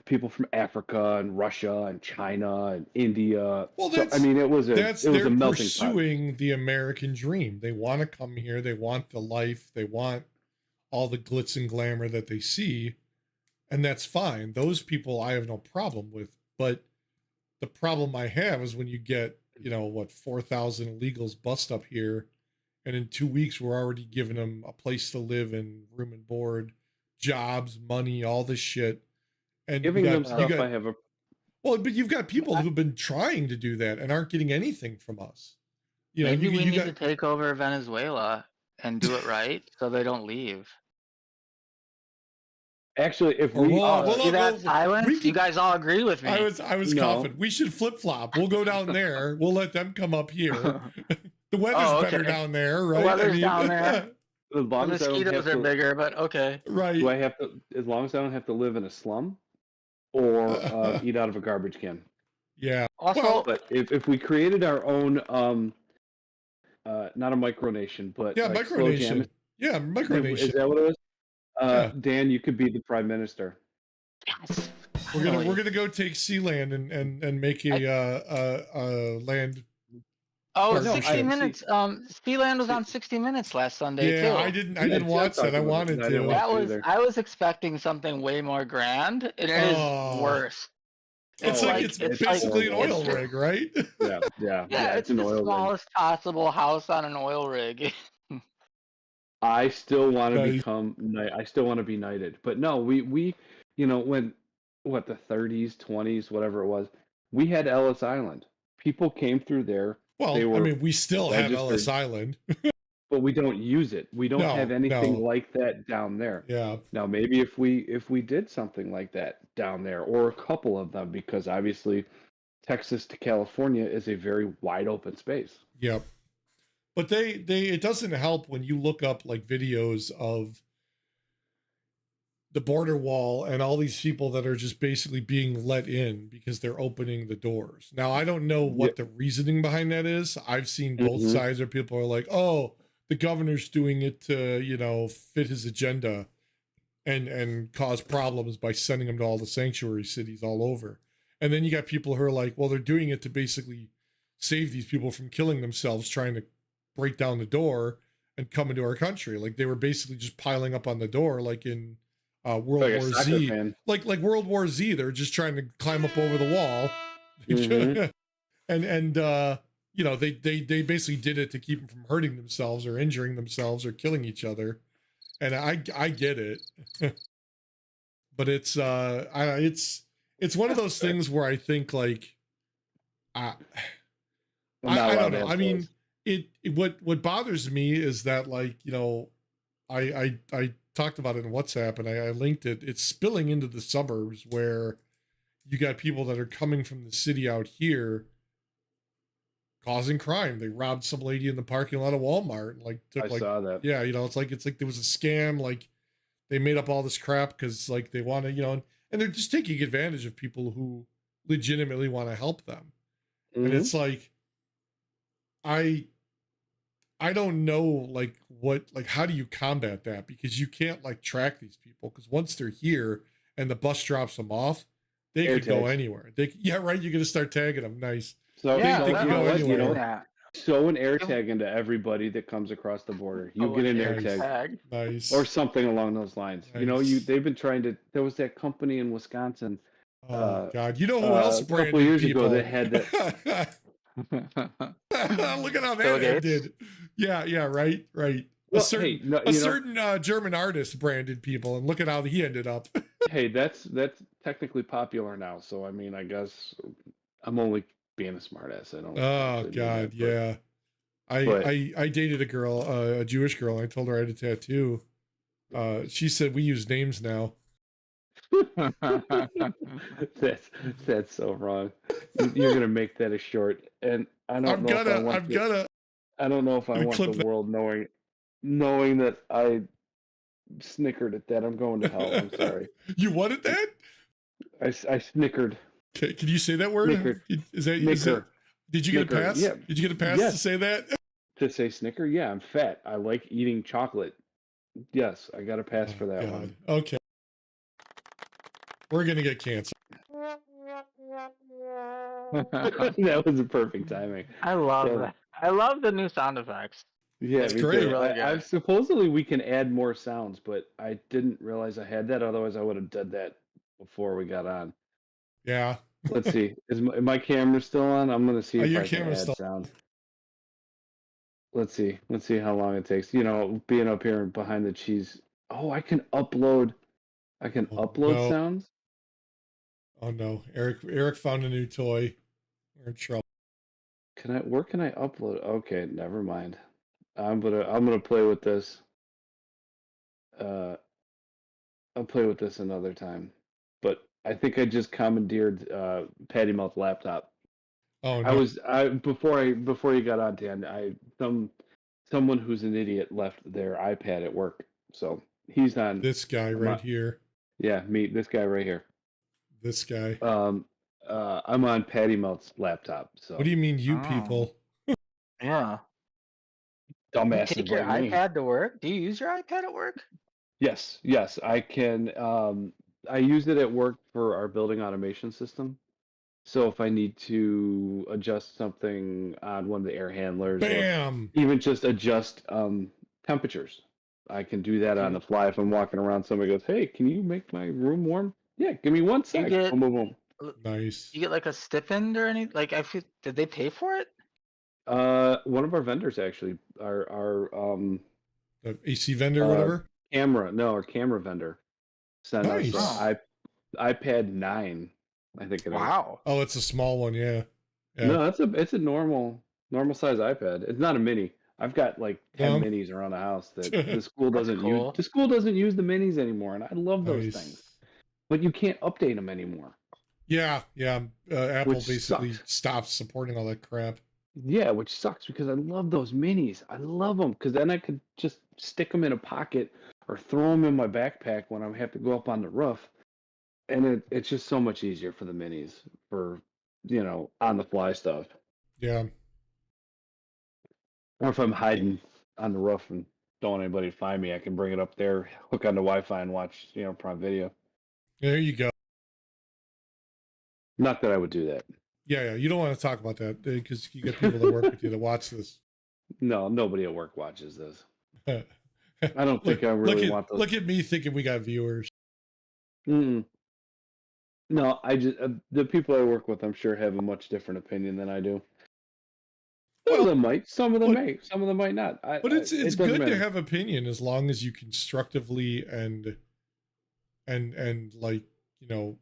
people from Africa and Russia and China and India. Well, it was a melting pot. Pursuing the American dream. They want to come here. They want the life. They want all the glitz and glamour that they see, and that's fine. Those people I have no problem with. But the problem I have is when you get 4,000 illegals bust up here, and in 2 weeks we're already giving them a place to live and room and board, jobs, money, all this shit. And giving them stuff, I have a. Well, but you've got people who've been trying to do that and aren't getting anything from us. Maybe we need to take over Venezuela and do it right so they don't leave. Actually, if see that silence? You guys all agree with me. I was confident. We should flip flop. We'll go down there. We'll let them come up here. The weather's better down there, right? The weather's down there. The mosquitoes are bigger, but okay. Right. Do I have to, as long as I don't have to live in a slum or eat out of a garbage can? Yeah. Also, but if we created our own, not a micronation, but yeah, like micronation. Yeah, micronation. Is that what it was? Dan, you could be the prime minister. Yes. We're gonna go take Sealand and make a land. Oh, 60 Minutes. Sealand was on 60 Minutes last Sunday too. Yeah, I didn't watch that. I wanted to. I was expecting something way more grand, and it is worse. It's basically an oil rig, right? Yeah. It's the smallest possible house on an oil rig. I still want to I still want to be knighted, but no, we when the 30s, 20s, whatever it was, we had Ellis Island. People came through there. Well, we still have Ellis Island, but we don't use it. We don't have anything like that down there. Yeah. Now maybe if we did something like that down there, or a couple of them, because obviously Texas to California is a very wide open space. Yep. But it doesn't help when you look up like videos of the border wall and all these people that are just basically being let in because they're opening the doors. Now, I don't know what the reasoning behind that is. I've seen both sides where people are like, oh, the governor's doing it to, fit his agenda and cause problems by sending them to all the sanctuary cities all over. And then you got people who are like, well, they're doing it to basically save these people from killing themselves trying to break down the door and come into our country. Like they were basically just piling up on the door, like in World Like a War soccer Z, fan. like World War Z. They're just trying to climb up over the wall, and you know, they basically did it to keep them from hurting themselves or injuring themselves or killing each other, and I get it, but it's it's one of those things where I think like I don't know. I mean, what bothers me is that, like, you know, I talked about it in WhatsApp and I linked it. It's spilling into the suburbs where you got people that are coming from the city out here causing crime. They robbed some lady in the parking lot of Walmart and like took I saw that. yeah, you know, it's like there was a scam. Like they made up all this crap because like they want to, you know, and they're just taking advantage of people who legitimately want to help them. And it's like I don't know like what, like how do you combat that, because you can't like track these people, because once they're here and the bus drops them off, they Air could go tags. anywhere. Yeah, right, you're gonna start tagging them. Nice. So Yeah, they you can know go what? You anywhere. know, sew an air tag into everybody that comes across the border. You get an air tag. Nice. Or something along those lines. Nice. You know, they've been trying to. There was that company in Wisconsin. Oh God, you know who else a branded couple years people ago that had that. Look at how that ended. Yeah, right. Well, a certain German artist branded people, and look at how he ended up. Hey, that's technically popular now. So I mean, I guess I'm only being a smartass. I don't. Oh God, yeah. I dated a girl, a Jewish girl. I told her I had a tattoo. She said we use names now. that's so wrong. You're gonna make that a short, and I don't know if I want the world knowing that I snickered at that. I'm going to hell. I'm sorry. You wanted that? I snickered. Okay, can you say that word? Snickered. Is that? Did you get a pass? Yeah. Did you get a pass to say that? To say snicker? Yeah, I'm fat. I like eating chocolate. Yes, I got a pass for that one. Okay. We're gonna get canceled. That was a perfect timing. I love that. I love the new sound effects. Yeah, it's great. Really I supposedly we can add more sounds, but I didn't realize I had that. Otherwise, I would have done that before we got on. Yeah. Let's see. Is my camera still on? I'm gonna see if I can add sound. Let's see. Let's see how long it takes. You know, being up here behind the cheese. Oh, I can upload. Sounds. Oh no, Eric found a new toy. We're in trouble. Where can I upload? Okay, never mind. I'm gonna play with this. I'll play with this another time. But I think I just commandeered Patty Mouth laptop. Oh no. Before you got on, Dan, someone who's an idiot left their iPad at work. So he's on this guy right here. Yeah, this guy right here. This guy. I'm on Patty Mouth's laptop. So what do you mean, you people? Yeah. Dumbasses. You take your iPad to work? Do you use your iPad at work? Yes, I can. I use it at work for our building automation system. So if I need to adjust something on one of the air handlers, bam, or even just adjust temperatures, I can do that on the fly. If I'm walking around, somebody goes, "Hey, can you make my room warm?" Yeah, give me 1 sec. Boom, boom, boom. Nice. You get like a stipend or anything? Like, did they pay for it? One of our vendors actually, our the AC vendor, or whatever. Our camera vendor sent us iPad 9. I think it is. Wow. Oh, it's a small one, yeah. No, it's a normal size iPad. It's not a mini. I've got like 10 minis around the house that the school doesn't use. The school doesn't use the minis anymore, and I love those things. But you can't update them anymore. Yeah. Apple basically stops supporting all that crap. Yeah, which sucks because I love those minis. I love them because then I could just stick them in a pocket or throw them in my backpack when I have to go up on the roof. And it's just so much easier for the minis for, on the fly stuff. Yeah. Or if I'm hiding on the roof and don't want anybody to find me, I can bring it up there, hook on the Wi-Fi and watch, Prime Video. There you go. Not that I would do that. Yeah. You don't want to talk about that because you get people that work with you that watch this. No, nobody at work watches this. I don't think I really want those. Look at me thinking we got viewers. Mm. No, I just the people I work with, I'm sure, have a much different opinion than I do. Some of Well, them might, some of them but may, some of them might not. but it's It doesn't good to matter. have opinion as long as you constructively and like, you know,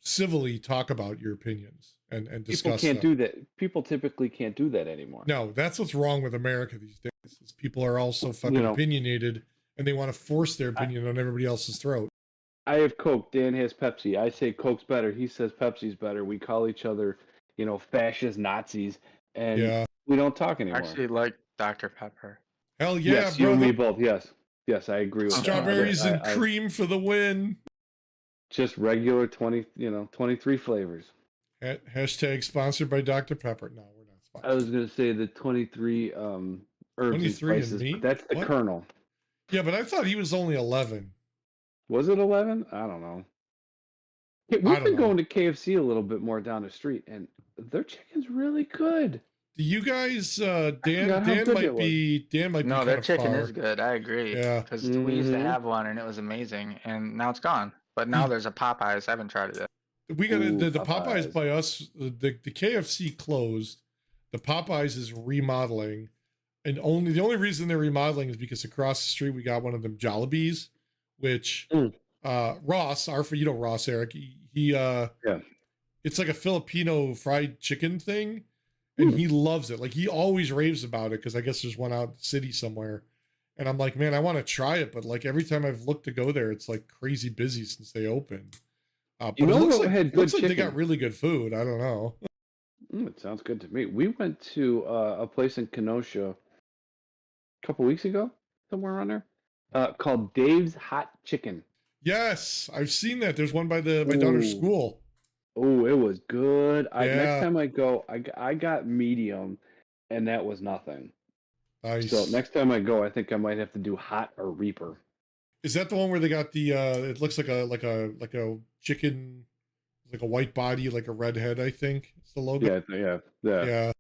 civilly talk about your opinions and People discuss can't them. do that. People typically can't do that anymore. No, that's what's wrong with America these days. Is people are all so fucking You know, opinionated and they want to force their I, opinion on everybody else's throat. I have Coke. Dan has Pepsi. I say Coke's better. He says Pepsi's better. We call each other, fascist Nazis, and Yeah. we don't talk I anymore. actually like Dr. Pepper. Hell yeah, Yes, you and brother. me both. Yes, yes, I agree with that. Strawberries and cream for the win. Just regular 23 flavors. Hashtag sponsored by Dr. Pepper. No, we're not sponsored. I was gonna say the 23 herbs 23 and spices, and me? but that's the What? Colonel. Yeah, but I thought he was only 11. Was it 11? I don't know. Hey, I we've don't been know. going to KFC a little bit more down the street, and their chicken's really good. Do you guys forgot how Dan good might it was. be No, kind their of chicken far. is good. I agree. Yeah. Because we used to Mhm. have one and it was amazing, and now it's gone. But now there's a Popeyes. I haven't tried it yet. We got Ooh, the Popeyes Popeyes. by us. The KFC closed. The Popeyes is remodeling, and the only reason they're remodeling is because across the street we got one of them Jollibees, which Ross, Ross Eric, he Yeah. it's like a Filipino fried chicken thing, and he loves it. Like he always raves about it because I guess there's one out in the city somewhere. And I'm like, man, I want to try it, but like every time I've looked to go there, it's like crazy busy since they opened. But You it know looks what like had good they got chicken? really good food. I don't know. It sounds good to me. We went to a place in Kenosha a couple weeks ago, somewhere around there, called Dave's Hot Chicken. Yes, I've seen that. There's one by my daughter's Ooh. school. Oh, it was good. Yeah. Next time I go, I got medium, and that was nothing. Nice. So next time I go, I think I might have to do hot or Reaper. Is that the one where they got the? It looks like a chicken, like a white body, like a red head. I think it's the logo. Yeah. Yeah.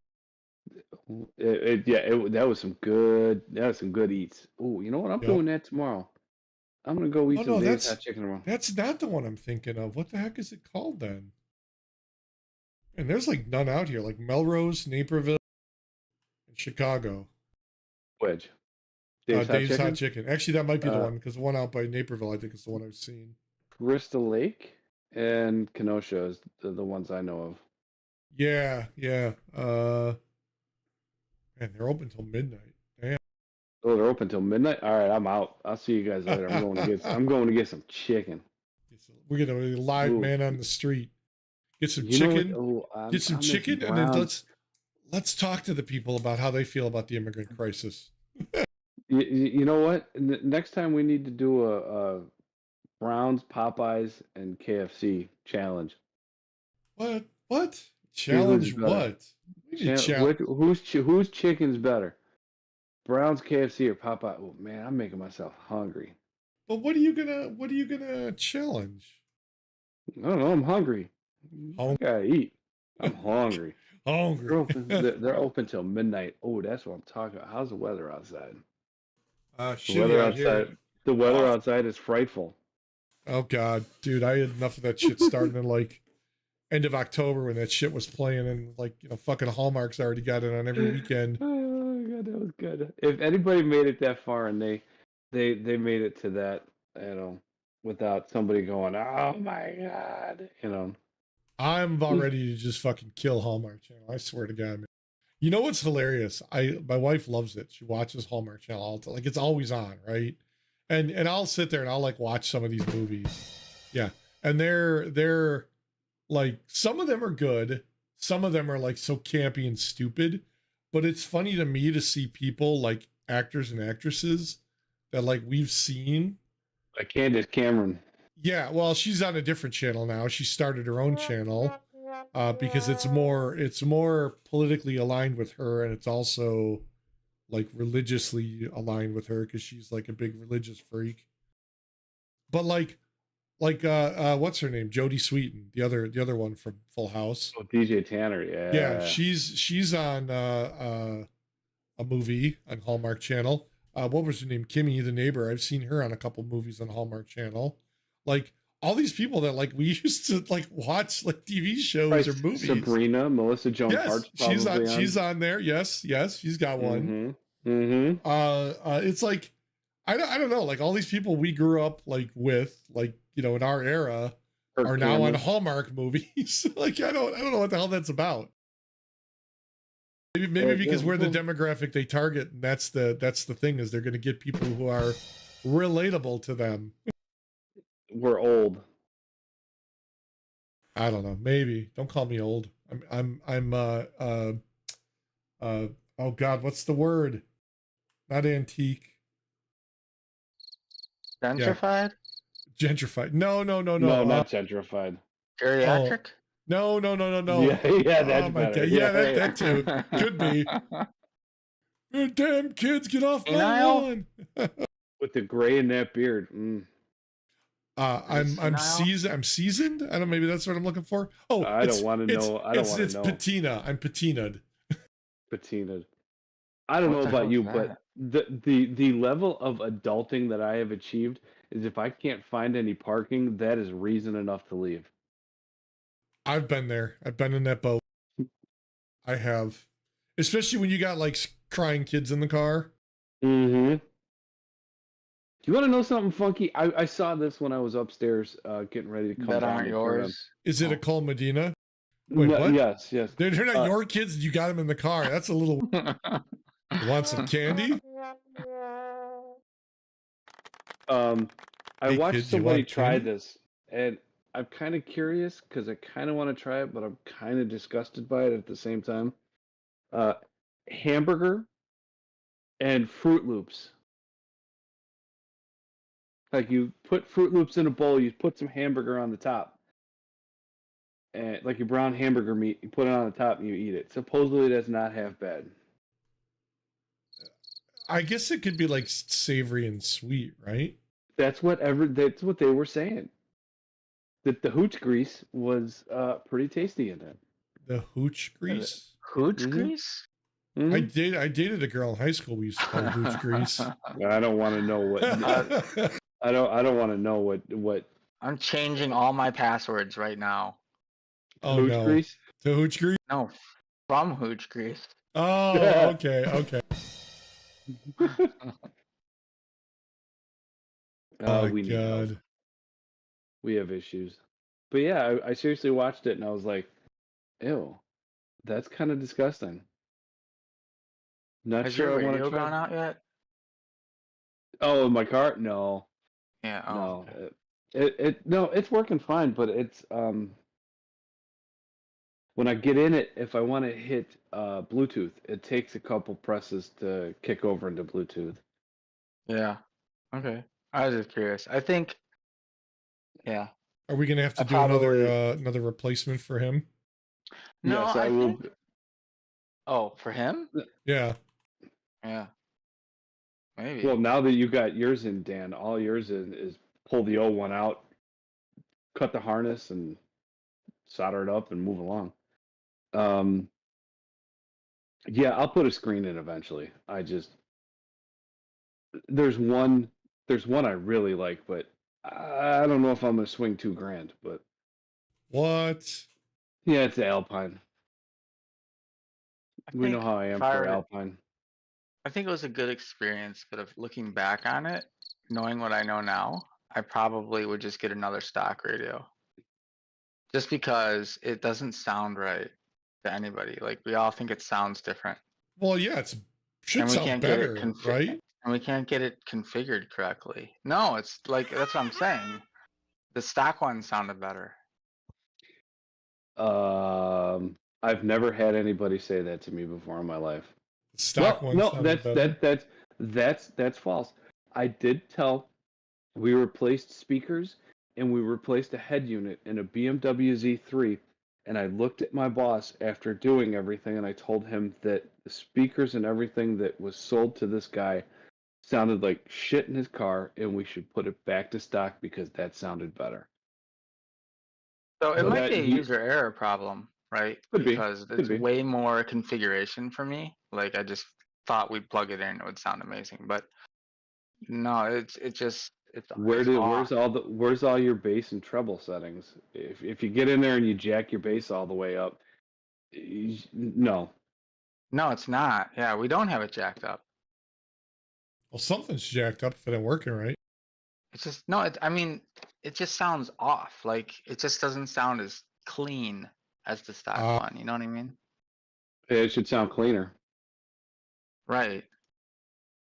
That was some good eats. Oh, you know what? I'm doing that tomorrow. I'm gonna go eat some Dave's Hot Chicken tomorrow. That's not the one I'm thinking of. What the heck is it called then? And there's like none out here, like Melrose, Naperville, and Chicago. Which? Dave's Hot Chicken. Actually, that might be the one because the one out by Naperville, I think, is the one I've seen. Crystal Lake and Kenosha is the ones I know of. Yeah. Man, they're open till midnight. Damn. Oh, they're open till midnight. All right, I'm out. I'll see you guys later. I'm going to get some chicken. We're gonna be live man on the street. Get some chicken. Get some chicken, and then let's talk to the people about how they feel about the immigrant crisis. You know what? Next time we need to do a Browns, Popeyes, and KFC challenge. What? Challenge what? Whose chicken's better? Browns, KFC, or Popeye? Oh man, I'm making myself hungry. But what are you gonna challenge? I don't know. I'm hungry. I gotta eat. I'm hungry. Hungry. They're open till midnight. Oh, that's what I'm talking about. How's the weather outside? The weather outside is frightful. Oh God, dude, I had enough of that shit starting in like end of October when that shit was playing, and like fucking Hallmark's already got it on every weekend. Oh God, that was good. If anybody made it that far and they made it to that, without somebody going, oh my God, I'm about ready to just fucking kill Hallmark Channel. I swear to God, man. You know what's hilarious? My wife loves it. She watches Hallmark Channel all the time. Like it's always on, right? And I'll sit there and I'll like watch some of these movies. Yeah. And they're like some of them are good. Some of them are like so campy and stupid. But it's funny to me to see people like actors and actresses that like we've seen. Like Candace Cameron. Yeah, well, she's on a different channel now. She started her own channel because it's more politically aligned with her, and it's also like religiously aligned with her because she's like a big religious freak. But like what's her name? Jodie Sweetin, the other one from Full House. Oh, DJ Tanner, yeah. Yeah, she's on a movie on Hallmark Channel. What was her name? Kimmy the neighbor. I've seen her on a couple movies on Hallmark Channel. Like all these people that like we used to like watch like TV shows or movies. Sabrina, Melissa Joan Hart's probably she's on there. Yes, she's got one. It's like I don't know, like all these people we grew up like with, like, you know, in our era are now on Hallmark movies. Like I don't know what the hell that's about. Maybe because we're the demographic they target, and that's the thing, is they're going to get people who are relatable to them. We're old. I don't know. Maybe. Don't call me old. I'm oh God, what's the word? Not antique. Gentrified? Yeah. Gentrified. No. No, not gentrified. Geriatric? No. Yeah, that's better. God. Yeah, that too. Could be. Damn kids, get off my lawn. With the gray in that beard. I'm seasoned. I don't know, maybe that's what I'm looking for. Oh, I don't want to know. It's patina. I'm patinaed. Patinaed. I don't know about you, but the level of adulting that I have achieved is, if I can't find any parking, that is reason enough to leave. I've been there. I've been in that boat. I have. Especially when you got like crying kids in the car. Mm-hmm. Do you want to know something funky? I saw this when I was upstairs getting ready to come down. That aren't yours. Is it a Cole Medina? Wait, no, what? Yes. They're not your kids. You got them in the car. That's a little. You want some candy? I watched somebody try this, and I'm kind of curious because I kind of want to try it, but I'm kind of disgusted by it at the same time. Hamburger and Fruit Loops. Like, you put Fruit Loops in a bowl, you put some hamburger on the top, and like your brown hamburger meat, you put it on the top and you eat it. Supposedly that's not half bad. I guess it could be like savory and sweet, right? That's what they were saying. That the hooch grease was pretty tasty in it. The hooch grease? Hooch grease? Mm-hmm. I dated a girl in high school we used to call hooch grease. I don't want to know what. I don't want to know what. I'm changing all my passwords right now. Oh, hooch grease? To hooch grease? No, from hooch grease. Oh, okay. Oh we God. We have issues. But yeah, I seriously watched it and I was like, ew, that's kind of disgusting. Not Has sure your I want radio to try. gone out yet? Oh, in my car? No. Yeah. Oh, no. Okay. No, it's working fine, but it's when I get in it, if I want to hit Bluetooth, it takes a couple presses to kick over into Bluetooth. Yeah. Okay. I was just curious. I think. Yeah. Are we gonna have to do another replacement for him? No, yes, I will. Oh, for him? Yeah. Yeah. Maybe. Well, now that you got yours in, Dan, all yours is pull the old one out, cut the harness, and solder it up and move along. Yeah, I'll put a screen in eventually. There's one I really like, but I don't know if I'm gonna swing $2,000. But what? Yeah, it's the Alpine. We know how I am for Alpine. I think it was a good experience, but if looking back on it, knowing what I know now, I probably would just get another stock radio. Just because it doesn't sound right to anybody. Like, we all think it sounds different. Well, yeah, should sound better, right? And we can't get it configured correctly. No, it's like, that's what I'm saying. The stock one sounded better. I've never had anybody say that to me before in my life. Stock one sounded better. That's false. I did tell. We replaced speakers and we replaced a head unit in a BMW Z3, and I looked at my boss after doing everything and I told him that the speakers and everything that was sold to this guy sounded like shit in his car, and we should put it back to stock because that sounded better. So it might be a user error problem, right? Because it's way more configuration for me. Like, I just thought we'd plug it in, it would sound amazing, but no, it just it's Where's off. where's all your bass and treble settings? If you get in there and you jack your bass all the way up, no. No, it's not. Yeah, we don't have it jacked up. Well, something's jacked up if it ain't working right. It's just no. I mean, it just sounds off. Like it just doesn't sound as clean as the stock one. You know what I mean? It should sound cleaner. Right.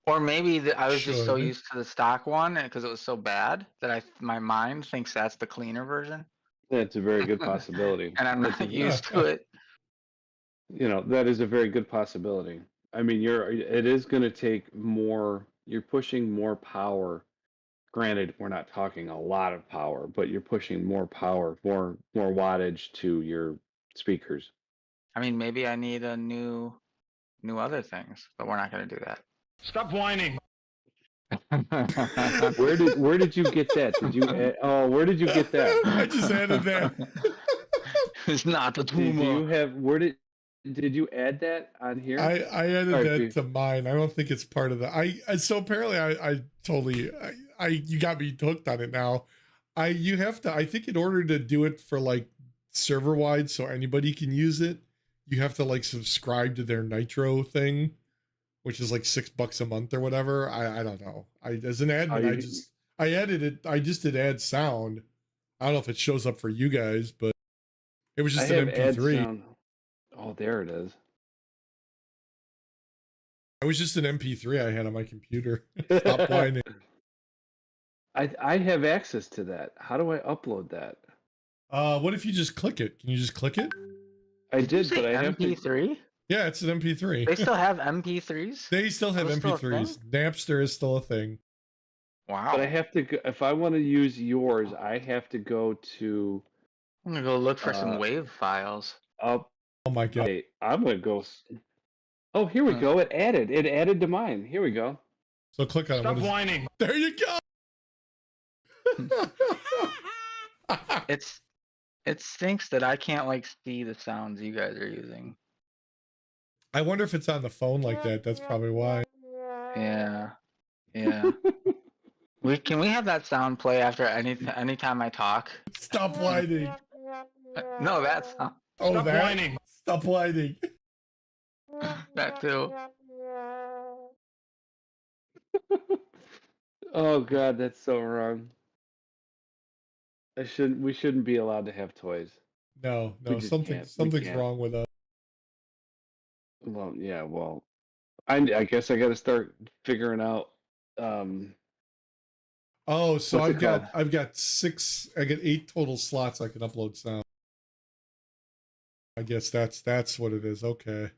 Or maybe I was just so Should. used to the stock one because it was so bad that my mind thinks that's the cleaner version, That's a very good possibility. and I'm That's not used to it. that is a very good possibility. I mean, it is going to take more. You're pushing more power. Granted, we're not talking a lot of power, but you're pushing more power, more wattage to your speakers. I mean, maybe I need a new other things, but we're not going to do that. Stop whining. Where did you get that? Did you where did you get that? I just added that. It's not the Do you tumor. have did you add that on here? I added Sorry, that Pete. to mine. I don't think it's part of the. So apparently I totally you got me hooked on it now. You have to. I think in order to do it for like server wide, so anybody can use it, you have to like subscribe to their Nitro thing, which is like $6 a month or whatever. I don't know. As an admin, I added it. I just did add sound. I don't know if it shows up for you guys, but it was just an MP3. Oh, there it is. It was just an MP3 I had on my computer. Stop whining. I have access to that. How do I upload that? What if you just click it? Can you just click it? I did, but I have to. MP3? Yeah, it's an MP3. They still have MP3s? They still have That's still a MP3s. thing? Napster is still a thing. Wow. But I have to. If I want to use yours, I have to go to. I'm gonna go look for some WAV files. Up. Oh my god. Wait, I'm gonna go. Oh, here we go. It added to mine. Here we go. So click on Stop it. whining. There you go. It stinks that I can't like see the sounds you guys are using. I wonder if it's on the phone like that. That's probably why. Yeah. Can we have that sound play after anytime I talk? Stop whining. No, that sound. Oh, Stop that. whining. Stop whining. That too. Oh god, that's so wrong. We shouldn't be allowed to have toys. No, We just something's can't. wrong with us. Well, yeah, well, I guess I got to start figuring out. Oh, so What's it called? I've got 8 total slots I can upload sound. I guess that's what it is. Okay.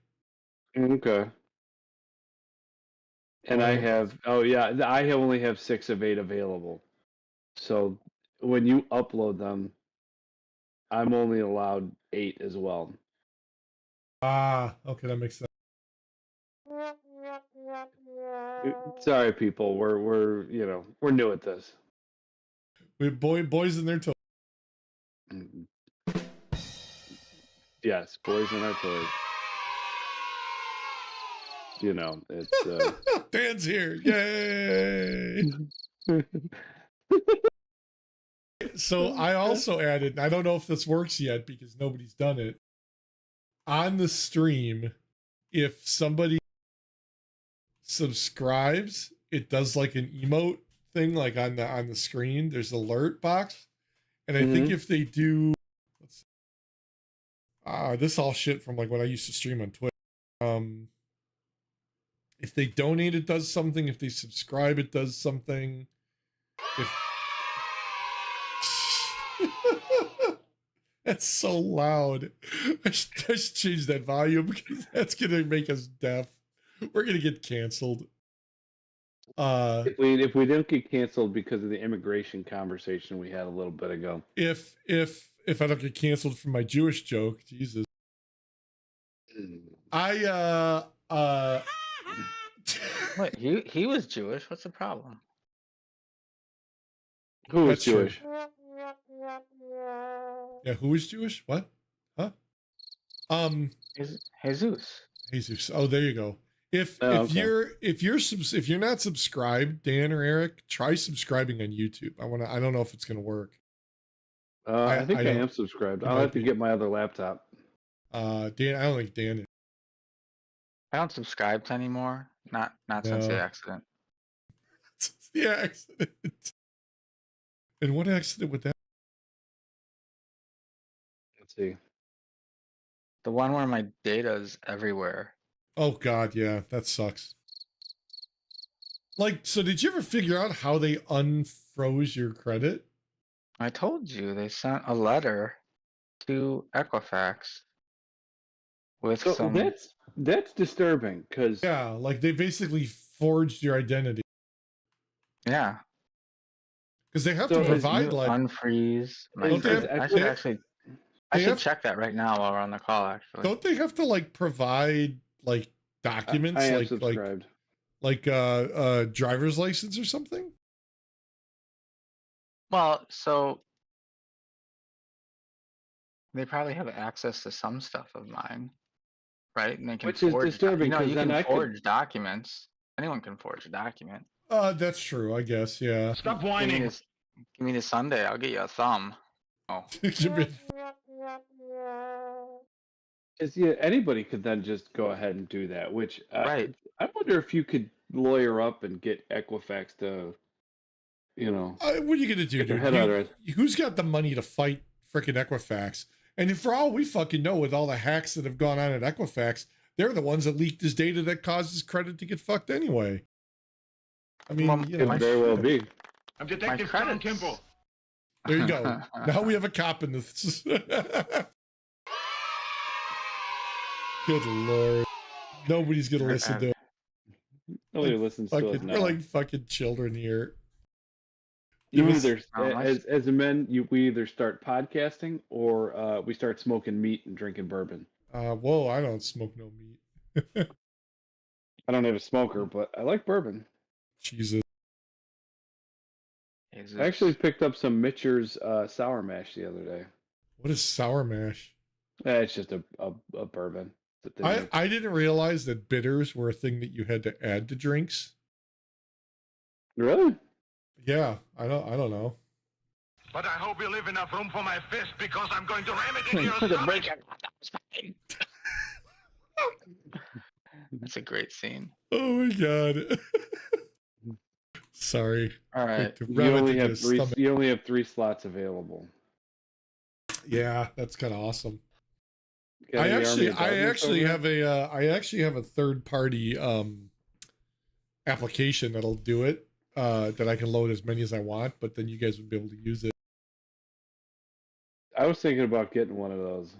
Okay. And I have, I only have 6 of 8 available. So when you upload them, I'm only allowed 8 as well. Ah, okay, that makes sense. Sorry, people. We're new at this. We boys in their toys. Yes, boys in our toys. It's Dan's here. Yay. So I also added, I don't know if this works yet because nobody's done it. On the stream, if somebody subscribes, it does like an emote thing, like on the screen. There's an alert box. And I think if they do, this all shit from like when I used to stream on Twitch. If they donate, it does something. If they subscribe, it does something. That's so loud. I should change that volume because that's gonna make us deaf. We're gonna get canceled. if we didn't get canceled because of the immigration conversation we had a little bit ago. If I don't get canceled for my Jewish joke, Jesus. Wait, he was Jewish. What's the problem? Who was That's true. Jewish? Yeah, who is Jewish? What? Huh? Jesus. Jesus. Oh, there you go. If okay. if you're not subscribed, Dan or Eric, try subscribing on YouTube. I don't know if it's gonna work. I think I I don't. am subscribed. You I'll might have to be. get my other laptop. Dan, I don't think Dan is. I don't subscribe to anymore. Not since the No. accident. It's the accident. And what accident would that? Let's see. The one where my data is everywhere. Oh God, yeah, that sucks. Like, so did you ever figure out how they unfroze your credit? I told you they sent a letter to Equifax with So some. that's disturbing because Yeah, like they basically forged your identity Yeah. because they have to so Can provide you like, unfreeze my don't they have? credit? I should They, actually. I they should have check that right now while we're on the call. Actually. don't they have to like provide like I documents am subscribed. like driver's license or something? Well, so they probably have access to some stuff of mine, right? And they can Which is forge. disturbing You know, because you then can I could forge documents. Anyone can forge a document. That's true, I guess. Yeah. Stop Give me whining. this. Give me this Sunday. I'll get you a thumb. Oh, Give because yeah, anybody could then just go ahead and do that. Which right. I wonder if you could lawyer up and get Equifax to, what are you gonna do, get their dude? head out of it. Who's got the money to fight frickin' Equifax? And for all we fucking know, with all the hacks that have gone on at Equifax, they're the ones that leaked this data that causes credit to get fucked anyway. I mean, Well, you know, Could very well shit. be. I'm My Detective John credits. Kimball. There you go. Now we have a cop in this. Good lord. Nobody's gonna listen to it. Nobody listens to us now. We're like fucking children here. You Give us- either, Unless- as men, we either start podcasting or we start smoking meat and drinking bourbon. whoa, I don't smoke no meat. I don't have a smoker, but I like bourbon. Jesus. Jesus. I actually picked up some Mitcher's sour mash the other day. What is sour mash? It's just a bourbon that they make. I didn't realize that bitters were a thing that you had to add to drinks. Really? Yeah, I don't know. But I hope you leave enough room for my fist because I'm going to ram it into your stomach. That's a great scene. Oh my god. Sorry. All right. You only have three slots available. Yeah, that's kind of awesome. Got I any Army of actually Darkness over have a third party application that'll do it. That I can load as many as I want, but then you guys would be able to use it. there? I was thinking about getting one of those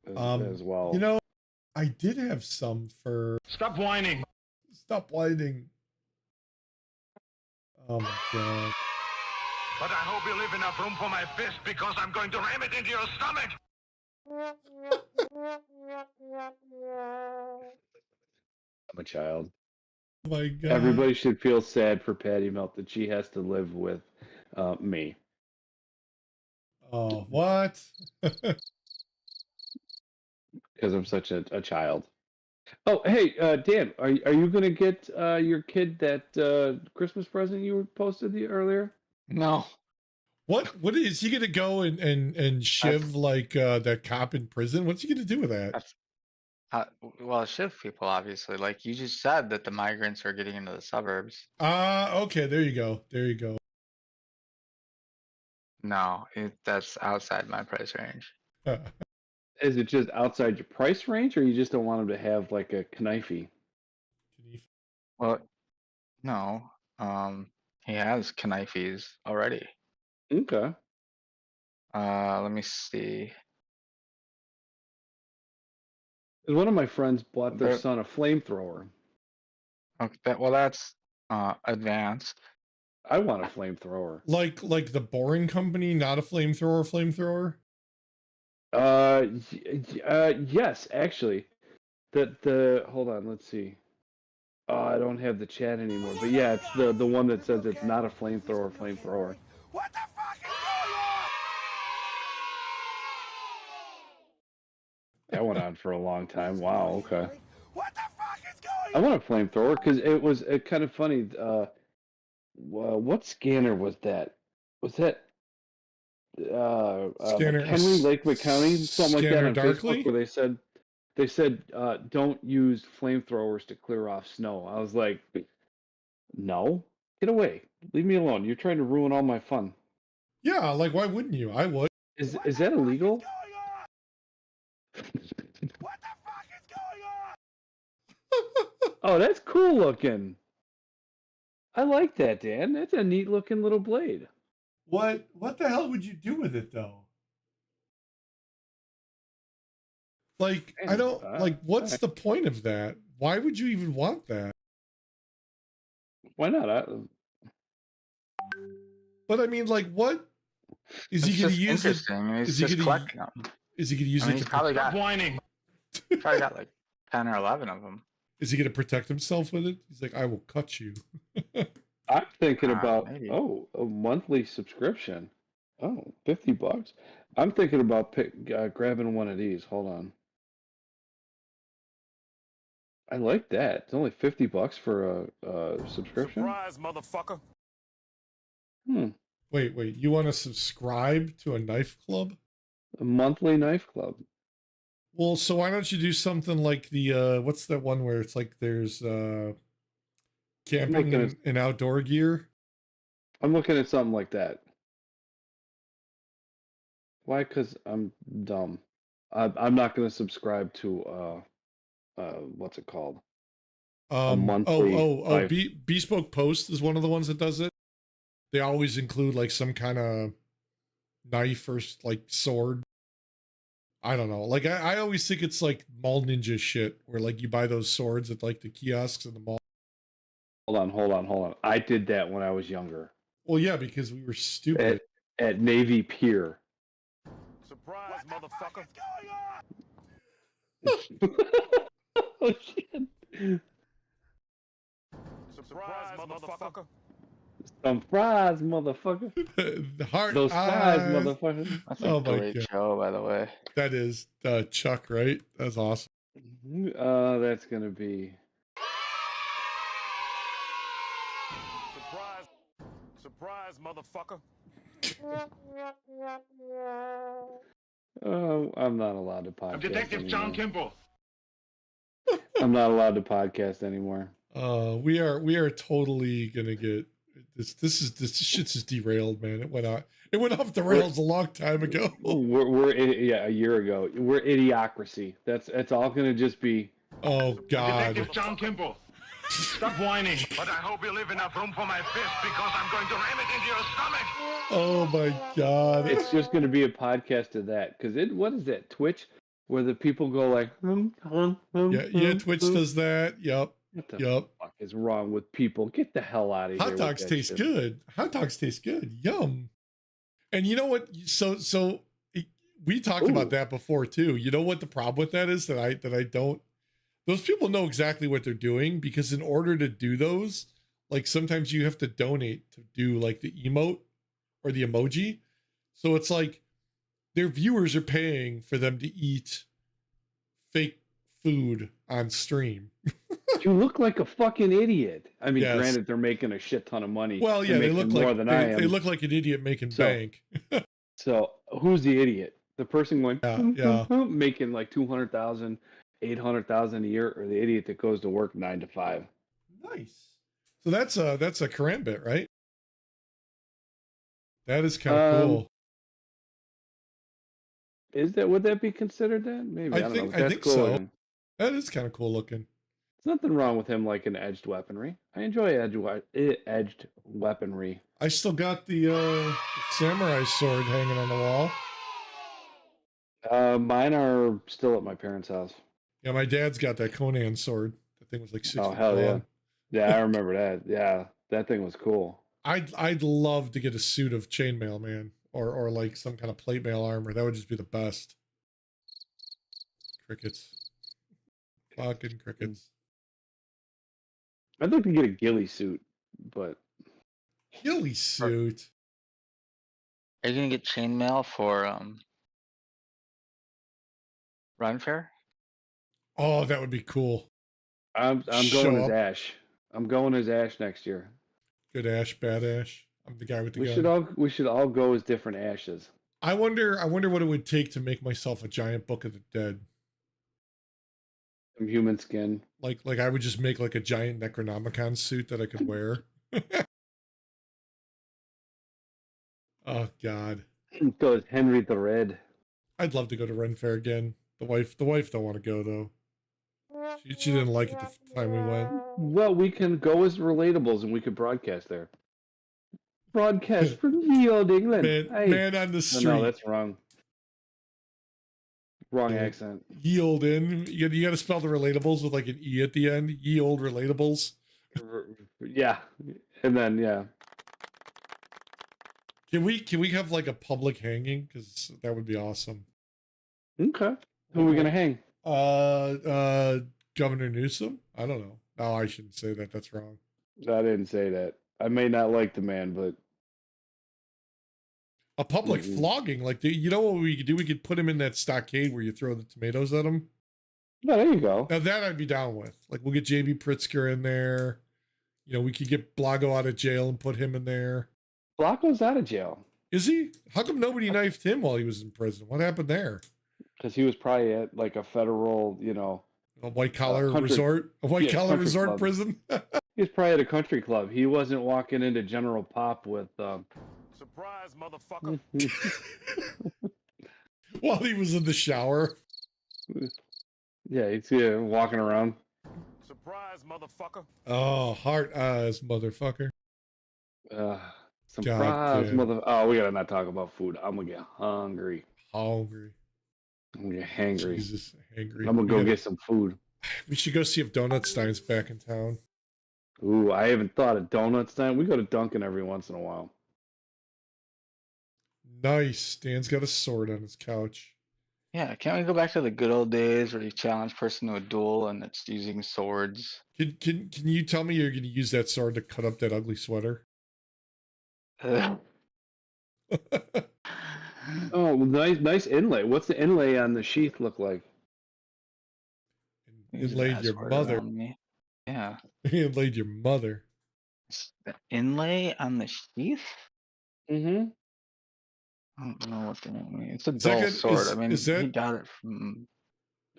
as well. You know, I did have some for Stop whining. Stop Whining. Oh my god. But I hope you leave enough room for my fist because I'm going to ram it into your stomach. I'm a child. Oh my god. Everybody should feel sad for Patty Melt that she has to live with me. Oh, what? Because I'm such a child. Oh, hey, Dan, are you gonna get your kid that Christmas present you posted earlier? No. What is he gonna go and shiv like that cop in prison? What's he gonna do with that? Well, shift people, obviously. Like you just said that the migrants are getting into the suburbs. Okay, there you go. There you go. No, that's outside my price range. Is it just outside your price range, or you just don't want him to have like a knifey? Well, no. He has knifes already. Okay. Let me see. One of my friends bought their There- son a flamethrower. Okay, well, that's advanced. I want a flamethrower. Like the Boring Company, not a flamethrower. Yes, actually. The hold on, let's see. Oh, I don't have the chat anymore, but yeah, it's the one that says it's not a flamethrower. What the fuck is going on? That went on for a long time. Wow. Okay. What the fuck is going I want a flamethrower because it was kind of funny. What scanner was that? Was that Scanner, McHenry, Lakewood County, something like that Scanner on Facebook, Darkly? where they said don't use flamethrowers to clear off snow. I was like, no, get away, leave me alone. You're trying to ruin all my fun. Yeah, like why wouldn't you? I would. Is that illegal? What the fuck is going on? Oh, that's cool looking. I like that, Dan. That's a neat looking little blade. What the hell would you do with it though? Like, I don't like what's the point of that? Why would you even want that? Why not? But I mean, like, what is It's he going to just use it? interesting. And he's Is he just gonna collecting them. Is he going to use I mean, it he's to probably got Whining. like 10 or 11 of them. Is he going to protect himself with it? He's like, I will cut you. I'm thinking about Maybe. a monthly subscription. Oh, $50. I'm thinking about grabbing one of these. Hold on. I like that. It's only $50 for a subscription. Surprise, motherfucker. Wait, you want to subscribe to a knife club? A monthly knife club. Well, so why don't you do something like the what's that one where it's like there's camping and outdoor gear? I'm looking at something like that. Why? Because I'm dumb. I'm not going to subscribe to what's it called? A monthly Bespoke Post is one of the ones that does it. They always include like some kind of knife or like sword. I don't know. Like I always think it's like mall ninja shit where like you buy those swords at like the kiosks in the mall. Hold on. I did that when I was younger. Well, yeah, because we were stupid. At Navy Pier. Surprise, motherfucker. Oh shit. Surprise, motherfucker. Some fries, motherfucker. The heart Those fries, eyes. motherfucker. That's a Oh my great God. show, by the way. That is Chuck, right? That's awesome. That's gonna be. Surprise, motherfucker. I'm not allowed to podcast. I'm Detective John Kimball. I'm not allowed to podcast anymore. We are totally gonna get this. This shit's just derailed, man. It went off the rails a long time ago. We're a year ago. We're idiocracy. That's all gonna just be. Oh God. Detective John Kimball. Stop whining. But I hope you leave enough room for my fist because I'm going to ram it into your stomach. Oh my God. It's just gonna be a podcast of that because what is that Twitch where the people go like. Yeah. Twitch does that. Yep. What the fuck is wrong with people? Get the hell out of here. Hot dogs taste good. Hot dogs taste good. Yum. And you know what? So we talked about that before too. You know what the problem with that is that I don't. Those people know exactly what they're doing because in order to do those, like sometimes you have to donate to do like the emote or the emoji. So it's like their viewers are paying for them to eat fake food on stream. You look like a fucking idiot. I mean, Yes. Granted, they're making a shit ton of money. Well, yeah, they look more like than I am. they look like an idiot making bank. So who's the idiot? The person going Yeah. making like 200,000, 800,000 a year, or the idiot that goes to work 9 to 5? Nice. So that's a karambit, right? That is kind of cool. Would that be considered that? Maybe I don't know. I think cool so. looking. That is kind of cool looking. There's nothing wrong with him like an edged weaponry. I enjoy edged weaponry. I still got the samurai sword hanging on the wall. Mine are still at my parents' house. Yeah, my dad's got that Conan sword. That thing was like 6 feet hell yeah. long. Yeah, I remember that. Yeah, that thing was cool. I'd love to get a suit of chainmail, man, or like some kind of plate mail armor. That would just be the best. Crickets. Fucking crickets. I'd like to get a ghillie suit, but Ghillie suit. Are you gonna get chainmail for Run Fair? Oh, that would be cool. I'm Show going as up. Ash. I'm going as Ash next year. Good Ash, bad Ash. I'm the guy with the We gun. should all go as different Ashes. I wonder what it would take to make myself a giant Book of the Dead. Some human skin. Like I would just make like a giant Necronomicon suit that I could wear. Oh God. Go as Henry the Red. I'd love to go to Ren Fair again. The wife don't want to go though. She didn't like it the time we went. Well, we can go as Rel8ables and we could broadcast there. Broadcast from ye old England. Man on the street. No, that's wrong. Wrong Yeah. accent. Ye old in. You got to spell the relatables with like an E at the end. Ye old relatables. Yeah. And then, yeah. Can we have like a public hanging? Because that would be awesome. Okay. Who are we going to hang? Governor Newsom? I don't know. No, I shouldn't say that. That's wrong. I didn't say that. I may not like the man, but A public flogging. Like, you know what we could do? We could put him in that stockade where you throw the tomatoes at him. no, there you go. Now that I'd be down with. Like, we'll get JB Pritzker in there. You know, we could get Blago out of jail and put him in there. Flacco's out of jail. Is he? How come nobody knifed him while he was in prison? What happened there? Because he was probably at like a federal, A white collar country- resort? A white collar country resort club. prison? he was probably at a country club. He wasn't walking into General Pop with Surprise, motherfucker. While he was in the shower. yeah, he's walking around. Surprise, motherfucker. Oh, heart eyes, motherfucker. Surprise, damn. mother. Oh, we gotta not talk about food. I'm gonna get hungry. Hungry. I'm gonna get hangry. Jesus, hangry. I'm gonna go We get some food. We should go see if Donut Stein's back in town. Ooh, I haven't thought of donuts then. We go to Dunkin' every once in a while. Nice. Dan's got a sword on his couch. Yeah, can't we go back to the good old days where you challenge person to a duel and it's using swords? Can you tell me you're going to use that sword to cut up that ugly sweater? Oh, nice inlay. What's the inlay on the sheath look like? Inlaid your Password mother. around me. Yeah. Inlaid your mother. The inlay on the sheath? Mm-hmm. I don't know what that means. It's a Is that dull good? sword. Is- I mean, is that- he got it from.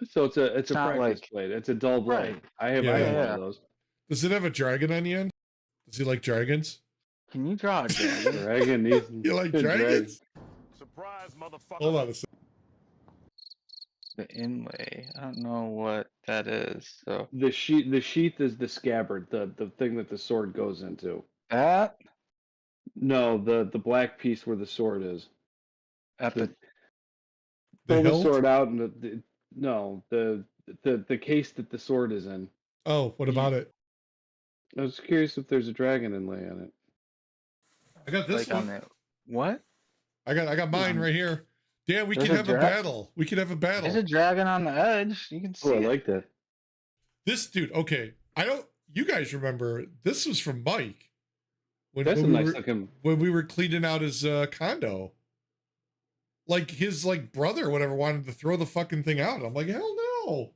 So it's a not practice like- blade. It's a dull blade. Right. I have Yeah. one Yeah. of those. Does it have a dragon on the end? Does he like dragons? Can you draw a dragon? Dragon needs. You like dragon. dragons? Surprise, motherfucker. Hold on a second. The inlay. I don't know what that is. So The sheath is the scabbard, the thing that the sword goes into. that No, the black piece where the sword is. at the Pull the hilt? sword out and the case that the sword is in. Oh, what about it? I was curious if there's a dragon inlay on it. I got this like on one. the what? I got mine right here. Dan, we There's can a have a battle. We can have a battle. There's a dragon on the edge. You can see Oh, I it. like that. This dude, okay. You guys remember, this was from Mike. That's a we nice were, looking. when we were cleaning out his condo. Like his brother or whatever wanted to throw the fucking thing out. I'm like, hell no.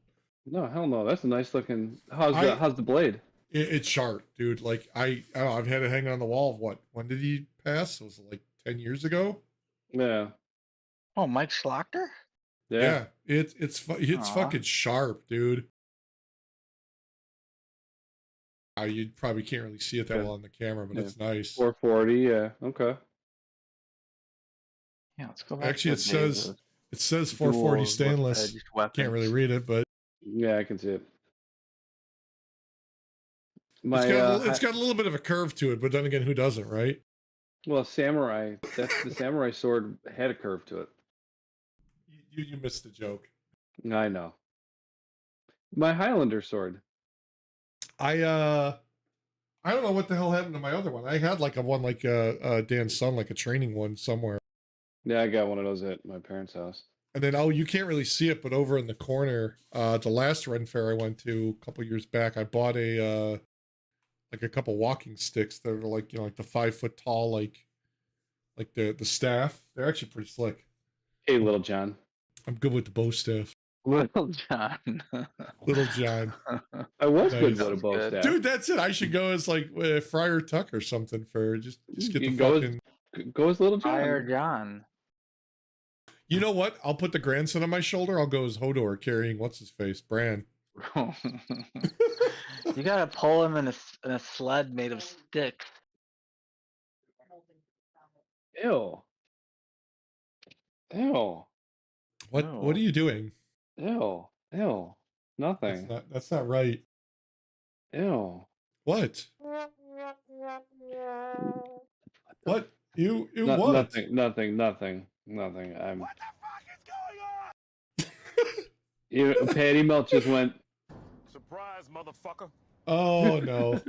No, hell no. That's a nice looking. How's the blade? It's sharp, dude. Like I don't know, I've had it hanging on the wall of what? When did he pass? Was it like 10 years ago? Yeah. Oh, Mike Schlocker? Yeah. It's Aw. fucking sharp, dude. You probably can't really see it that Yeah. well on the camera, but Yeah. it's nice. 440. Yeah. Okay. Yeah, let's go back. Actually, to it the days says of 440 duels with stainless. edged Can't really weapons. read it, but Yeah, I can see it. it's got a little bit of a curve to it. But then again, who doesn't, right? Well, samurai. That's the samurai sword had a curve to it. You missed the joke. I know. My Highlander sword. I don't know what the hell happened to my other one. I had like a one like Dan's son, like a training one somewhere. Yeah, I got one of those at my parents' house. And then you can't really see it, but over in the corner, the last Ren Fair I went to a couple years back, I bought a couple walking sticks that are like like the 5 foot tall, like the staff. They're actually pretty slick. Hey, little John. I'm good with the bow staff. Little John. Little John. I was Nice. good That with a was bow good. staff. Dude, that's it. I should go as like Friar Tuck or something for just get the You go fucking. Go as Little John. Fire John. You know what? I'll put the grandson on my shoulder. I'll go as Hodor carrying what's his face, Bran. You gotta pull him in a sled made of sticks. Ew. Ew. What No. are you doing? Ew. Ew. Nothing. That's not right. Ew. What? What? You No, what? Nothing. I'm. What the fuck is going on? Patty Melt just went. Surprise, motherfucker. Oh no.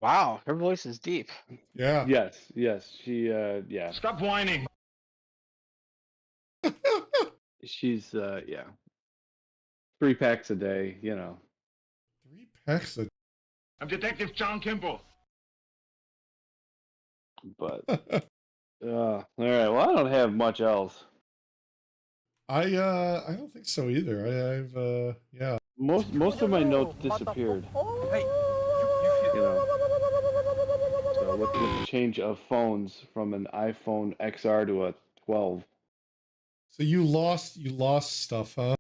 Wow, her voice is deep. Yeah. Yes. She. Yeah. Stop whining. She's. Yeah. 3 packs a day. 3 packs a. I'm Detective John Kimball. But. All right. Well, I don't have much else. I don't think so either. I've yeah. Most of my notes disappeared. Hey, So with the change of phones from an iPhone XR to a 12. So you lost stuff, huh?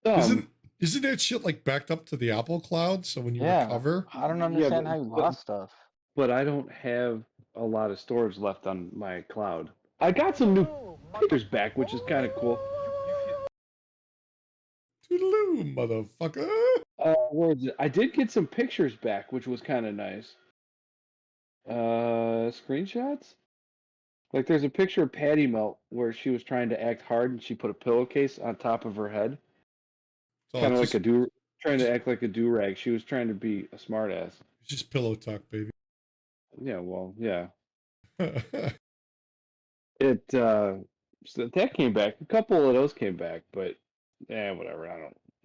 Isn't that shit like backed up to the Apple Cloud? So when you recover, I don't understand how you but- lost stuff. But I don't have a lot of storage left on my cloud. I got some new pictures back, which is kind of cool. toodaloo, motherfucker. Where is it? I did get some pictures back, which was kind of nice. Screenshots? Like there's a picture of Patty Melt where she was trying to act hard and she put a pillowcase on top of her head. Kind of like trying to act like a do-rag. She was trying to be a smartass. It's just pillow talk, baby. Yeah, well, yeah. It so that came back. A couple of those came back, but whatever.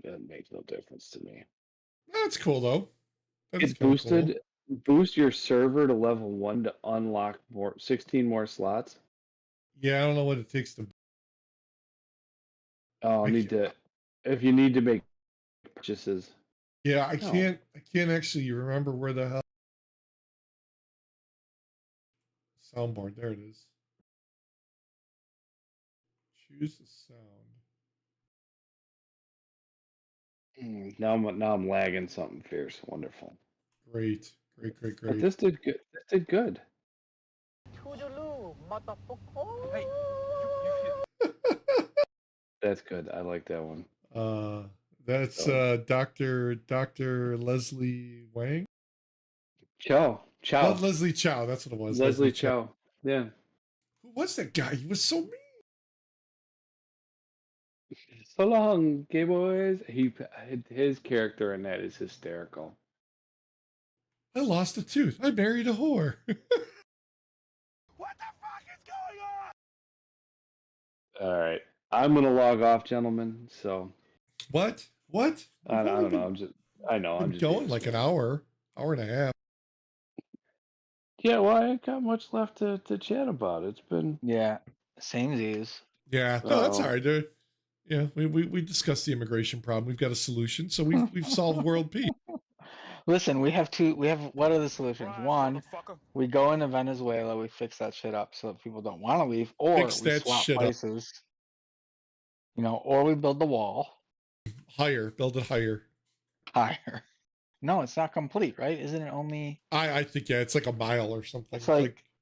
It makes no difference to me. That's cool though. It's boosted. Boost your server to level 1 to unlock 16 more slots. Yeah, I don't know what it takes to. Oh, if you need to make purchases. Yeah, I can't actually remember where the hell. Soundboard, there it is. Choose the sound. Now I'm lagging something fierce. Wonderful. Great. But this did good. This did good. Hey, That's good. I like that one. That's Dr. Leslie Wang. Chow. Not Leslie Chow. That's what it was. Leslie Chow. Yeah. Who was that guy? He was so mean. So long, gay boys. His character in that is hysterical. I lost a tooth. I married a whore. what the fuck is going on? All right, I'm gonna log off, gentlemen. So What? I don't know. I'm just going being like smart. an hour and a half. Yeah, well, I ain't got much left to chat about. It's been Samesies. Yeah, no, that's Uh-oh. all right, dude. Yeah, we discussed the immigration problem. We've got a solution, so we've solved world peace. Listen, we have what are the solutions? Surprise, One, motherfucker. we go into Venezuela, we fix that shit up so that people don't want to leave, or Fix we that swap shit up. places. Or we build the wall Build it higher. higher. No, it's not complete, right? Isn't it only? I think it's like a mile or something.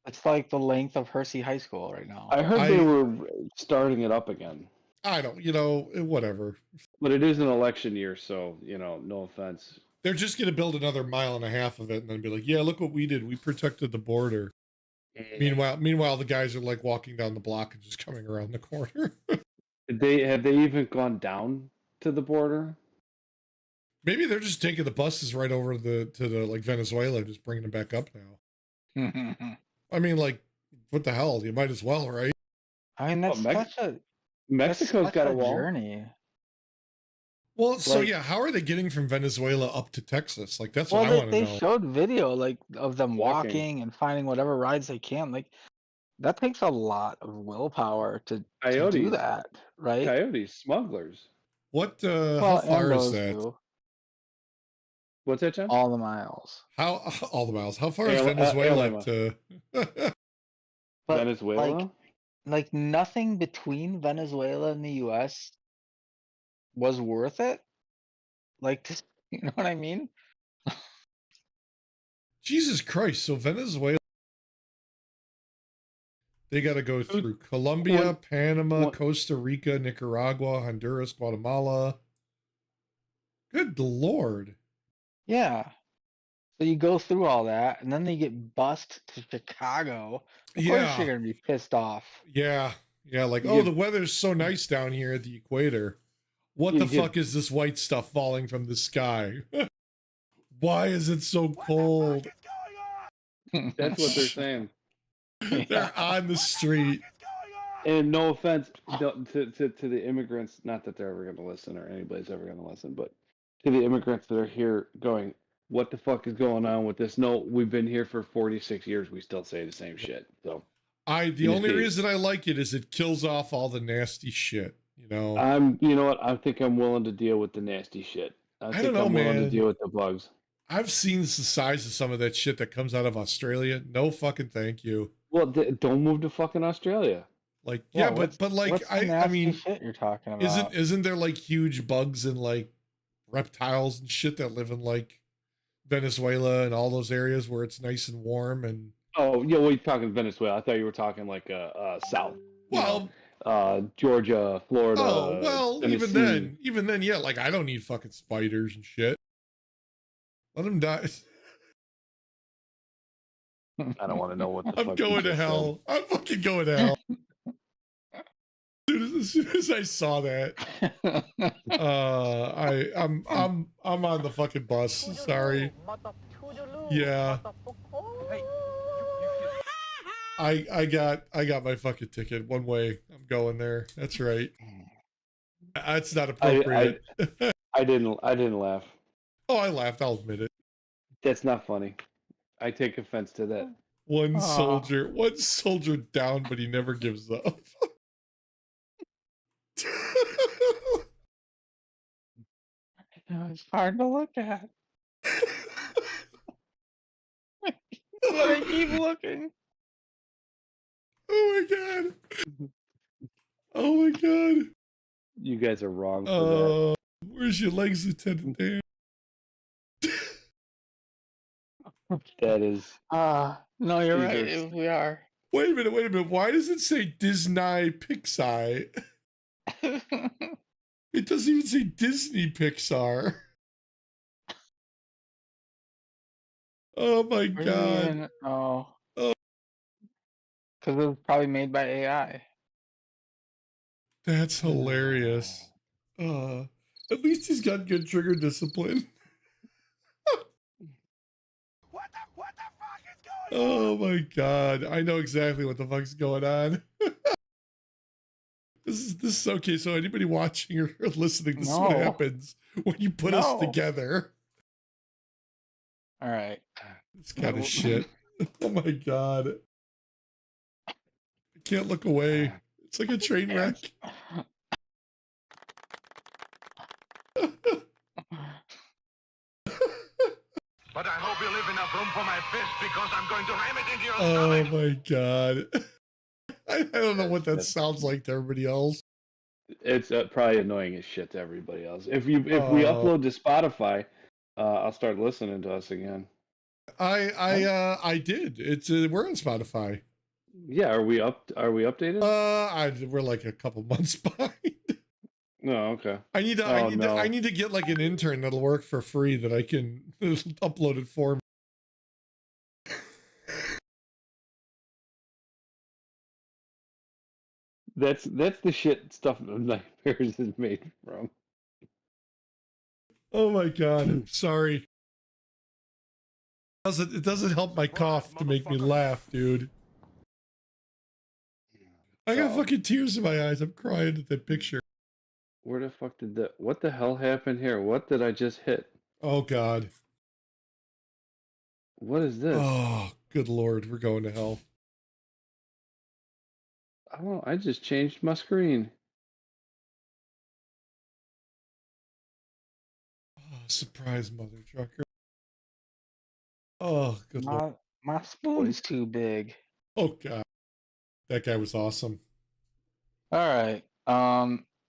It's like the length of Hersey High School right now. I heard they were starting it up again. I don't, whatever. But it is an election year, so no offense. They're just gonna build another mile and a half of it, and then be like, "Yeah, look what we did. We protected the border." Meanwhile, the guys are like walking down the block and just coming around the corner. Have they even gone down to the border? Maybe they're just taking the buses right over to the like Venezuela, just bringing them back up now. I mean, like, what the hell? You might as well, right? I mean, that's Mexico's got a wall. journey. Well, so Like- yeah, how are they getting from Venezuela up to Texas? Like, that's what I want to They know. showed video of them Walking. walking and finding whatever rides they can. Like, That takes a lot of willpower to do Coyotes, that, right? coyotes, smugglers. What? How Well, far and is those that? two, What's that, John? all the miles. How all the miles? How far is Venezuela Alema. to? But Venezuela? like nothing between Venezuela and the US was worth it. Like, you know what I mean? Jesus Christ! So Venezuela, they got to go through Colombia, Panama, Costa Rica, Nicaragua, Honduras, Guatemala. Good Lord! Yeah. So you go through all that, and then they get bussed to Chicago. Of course you're Yeah, gonna be pissed off. yeah, yeah. Like, You oh, get- the weather's so nice down here at the equator. What You the get- fuck is this white stuff falling from the sky? Why is it so cold? That's what they're saying. They're on the street. And no offense to the immigrants, not that they're ever going to listen or anybody's ever going to listen, but to the immigrants that are here going, what the fuck is going on with this? No, we've been here for 46 years. We still say the same shit. So The only reason I like it is it kills off all the nasty shit. You know, you know what? I think I'm willing to deal with the nasty shit. I think don't know, I'm willing man. to deal with the bugs. I've seen the size of some of that shit that comes out of Australia. No fucking thank you. Well, don't move to fucking Australia. Like, Yeah, yeah, but like what's the I nasty mean, shit you're talking about? isn't there like huge bugs and like reptiles and shit that live in like Venezuela and all those areas where it's nice and warm and Oh, yeah, well, you're talking Venezuela. I thought you were talking like south. well, Georgia, Florida. oh well, Tennessee. even then, yeah. Like I don't need fucking spiders and shit. Let them die. I don't want to know what the I'm fuck going you to just hell. I'm fucking going to hell. As soon as I saw that, I'm on the fucking bus. Sorry. Yeah. I got my fucking ticket. One way. I'm going there. That's right. That's not appropriate. I didn't laugh. Oh, I laughed. I'll admit it. That's not funny. I take offense to that. One soldier down, but he never gives up. It's hard to look at. But I keep looking. Oh my god. Oh my god. You guys are wrong for that. Where's your legs, Lieutenant Dan? That is. No, you're These right. We are. Wait a minute. Why does it say Disney Pixar? It doesn't even say Disney Pixar. Oh my god. Oh. Oh. Because it was probably made by AI. That's hilarious. At least he's got good trigger discipline. What the fuck is going on? Oh my god. I know exactly what the fuck's going on. This is okay. So anybody watching or listening, this is what happens when you put us together. All right. This kind of shit. Oh my god. I can't look away. It's like a train wreck. But I hope you leave enough room for my fist because I'm going to ram it into your Oh stomach. my god. I don't know what that sounds like to everybody else. It's probably annoying as shit to everybody else. If we upload to Spotify, I'll start listening to us again. I did. It's we're on Spotify. Yeah, are we updated? We're like a couple months behind. No, okay. I need to get like an intern that'll work for free that I can upload it for me. That's the shit stuff that Nightmares is made from. Oh my god. Sorry. It doesn't help my cough to make me laugh, dude. I got fucking tears in my eyes. I'm crying at that picture. Where the fuck did that? What the hell happened here? What did I just hit? Oh god. What is this? Oh, good lord. We're going to hell. Oh, I just changed my screen. Oh, surprise, mother trucker. Oh, good lord. My spoon's too big. Oh god, that guy was awesome. All right.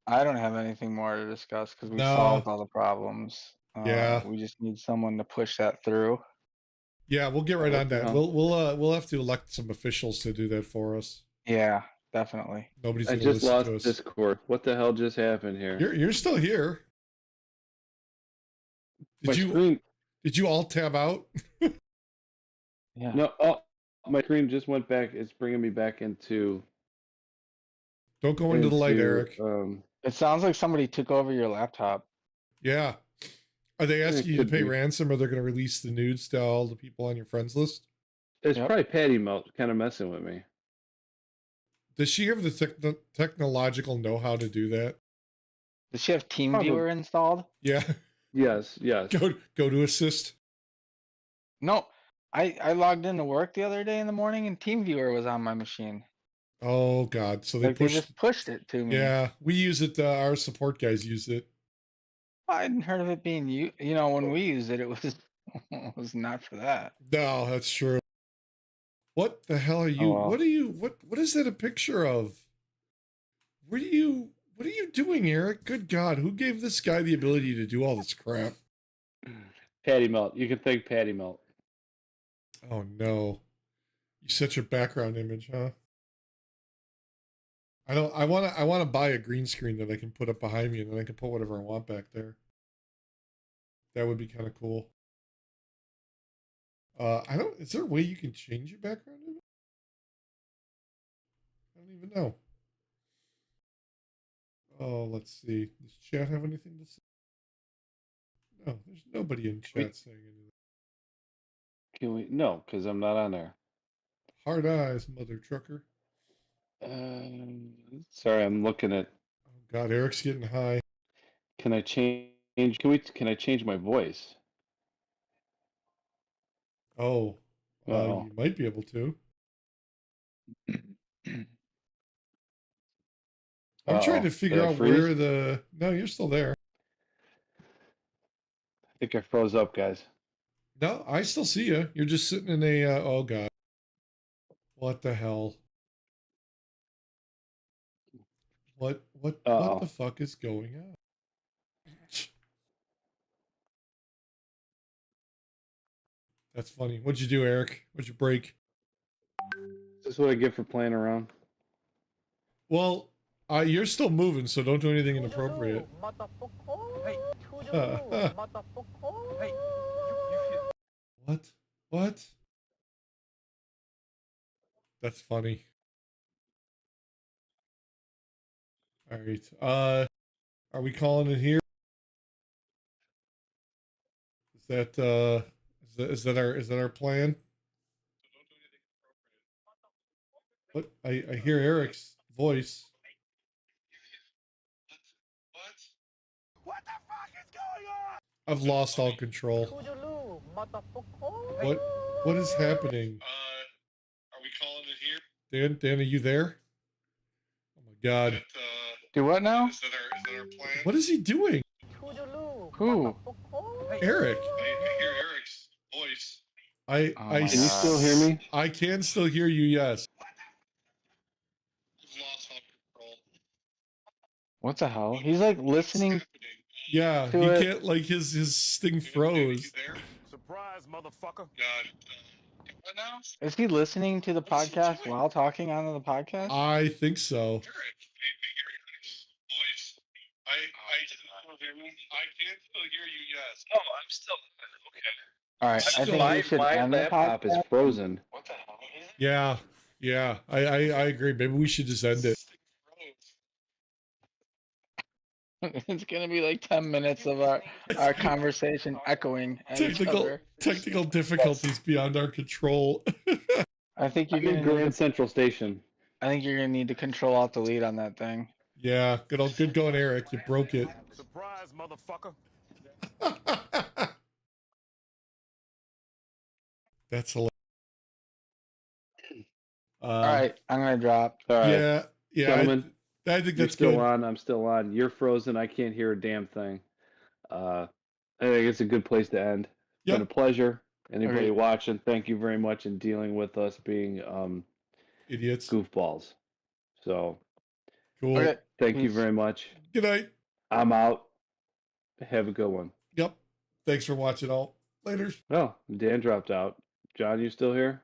I don't have anything more to discuss because we No, solved all the problems. yeah, We just need someone to push that through. yeah. We'll get right What on the that. hell? We'll have to elect some officials to do that for us. Yeah, definitely. Nobody's I gonna just listen lost to us. Discord. What the hell just happened here? You're still here. My Did screen. you all tab out? Yeah. No, oh, my screen just went back. It's bringing me back into Don't go into the light, Eric. It sounds like somebody took over your laptop. Yeah. Are they asking you to could pay be. ransom, or they're going to release the nudes to all the people on your friends list? It's Yep. probably Patty Melt kind of messing with me. Does she have the technological know-how to do that? Does she have Probably. TeamViewer installed? Yeah. Yes, yes. Go to assist. No. I logged into work the other day in the morning and TeamViewer was on my machine. Oh god. So they Like they just pushed it to me. Yeah, we use it. Our support guys use it. I hadn't heard of it being used. You know, when we used it, it was it was not for that. No, that's true. What the hell are you? Oh, well. What is that a picture of? What are you doing, Eric? Good God, who gave this guy the ability to do all this crap? Patty Melt. You can thank Patty Melt. Oh no. You set your background image, huh? I want to buy a green screen that I can put up behind me, and then I can put whatever I want back there. That would be kind of cool. Is there a way you can change your background image? I don't even know. Oh, let's see. Does chat have anything to say? No, there's nobody in chat saying anything. Can we? No, because I'm not on there. Hard eyes, mother trucker. Sorry, I'm looking at. Oh God, Eric's getting high. Can I change? Can I change my voice? Oh, Uh-oh. you might be able to. I'm trying to figure out where the. No, you're still there. I think I froze up, guys. No, I still see you. You're just sitting in a. Oh God. What the hell? What the fuck is going on? That's funny. What'd you do, Eric? What'd you break? This is what I get for playing around. Well, you're still moving, so don't do anything inappropriate. What? What? That's funny. All right. Are we calling it here? Is that our plan? What? I hear Eric's voice. What the fuck is going on? I've lost all control. What is happening? Are we calling it here? Dan, are you there? Oh my God. Do what now? Is that our plan? What is he doing? Who? Eric. I hear Eric's voice. Can you still hear me? I can still hear you, yes. I've lost all control. What the hell? He's like listening. Yeah, to he it. can't, like, his thing froze. Surprise, motherfucker. God. What now? Is he listening to the podcast while talking on the podcast? I think so. Eric, I hear Eric's voice. I can still hear you, yes. Oh, I'm still okay. All right, I think we should My end the laptop podcast. is frozen. What the hell? Yeah. I agree. Maybe we should just end it. It's gonna be like 10 minutes of our conversation echoing at each other. Technical difficulties beyond our control. I think you're I'm in gonna Grand need, Central Station. I think you're gonna need to control alt delete on that thing. Yeah, good going, Eric. You broke it. Surprise, motherfucker. That's hilarious. All right, I'm gonna drop. All right. Yeah. Yeah, Gentlemen, I think you're that's still good. on. I'm still on. You're frozen. I can't hear a damn thing. I think it's a good place to end. It's been a Yep. pleasure. Anybody Okay. watching, thank you very much in dealing with us being Idiots. goofballs. So Cool. Okay. thank you Peace. very much. Good night. I'm out. Have a good one. Yep. Thanks for watching all. Later. Oh, Dan dropped out. John, you still here?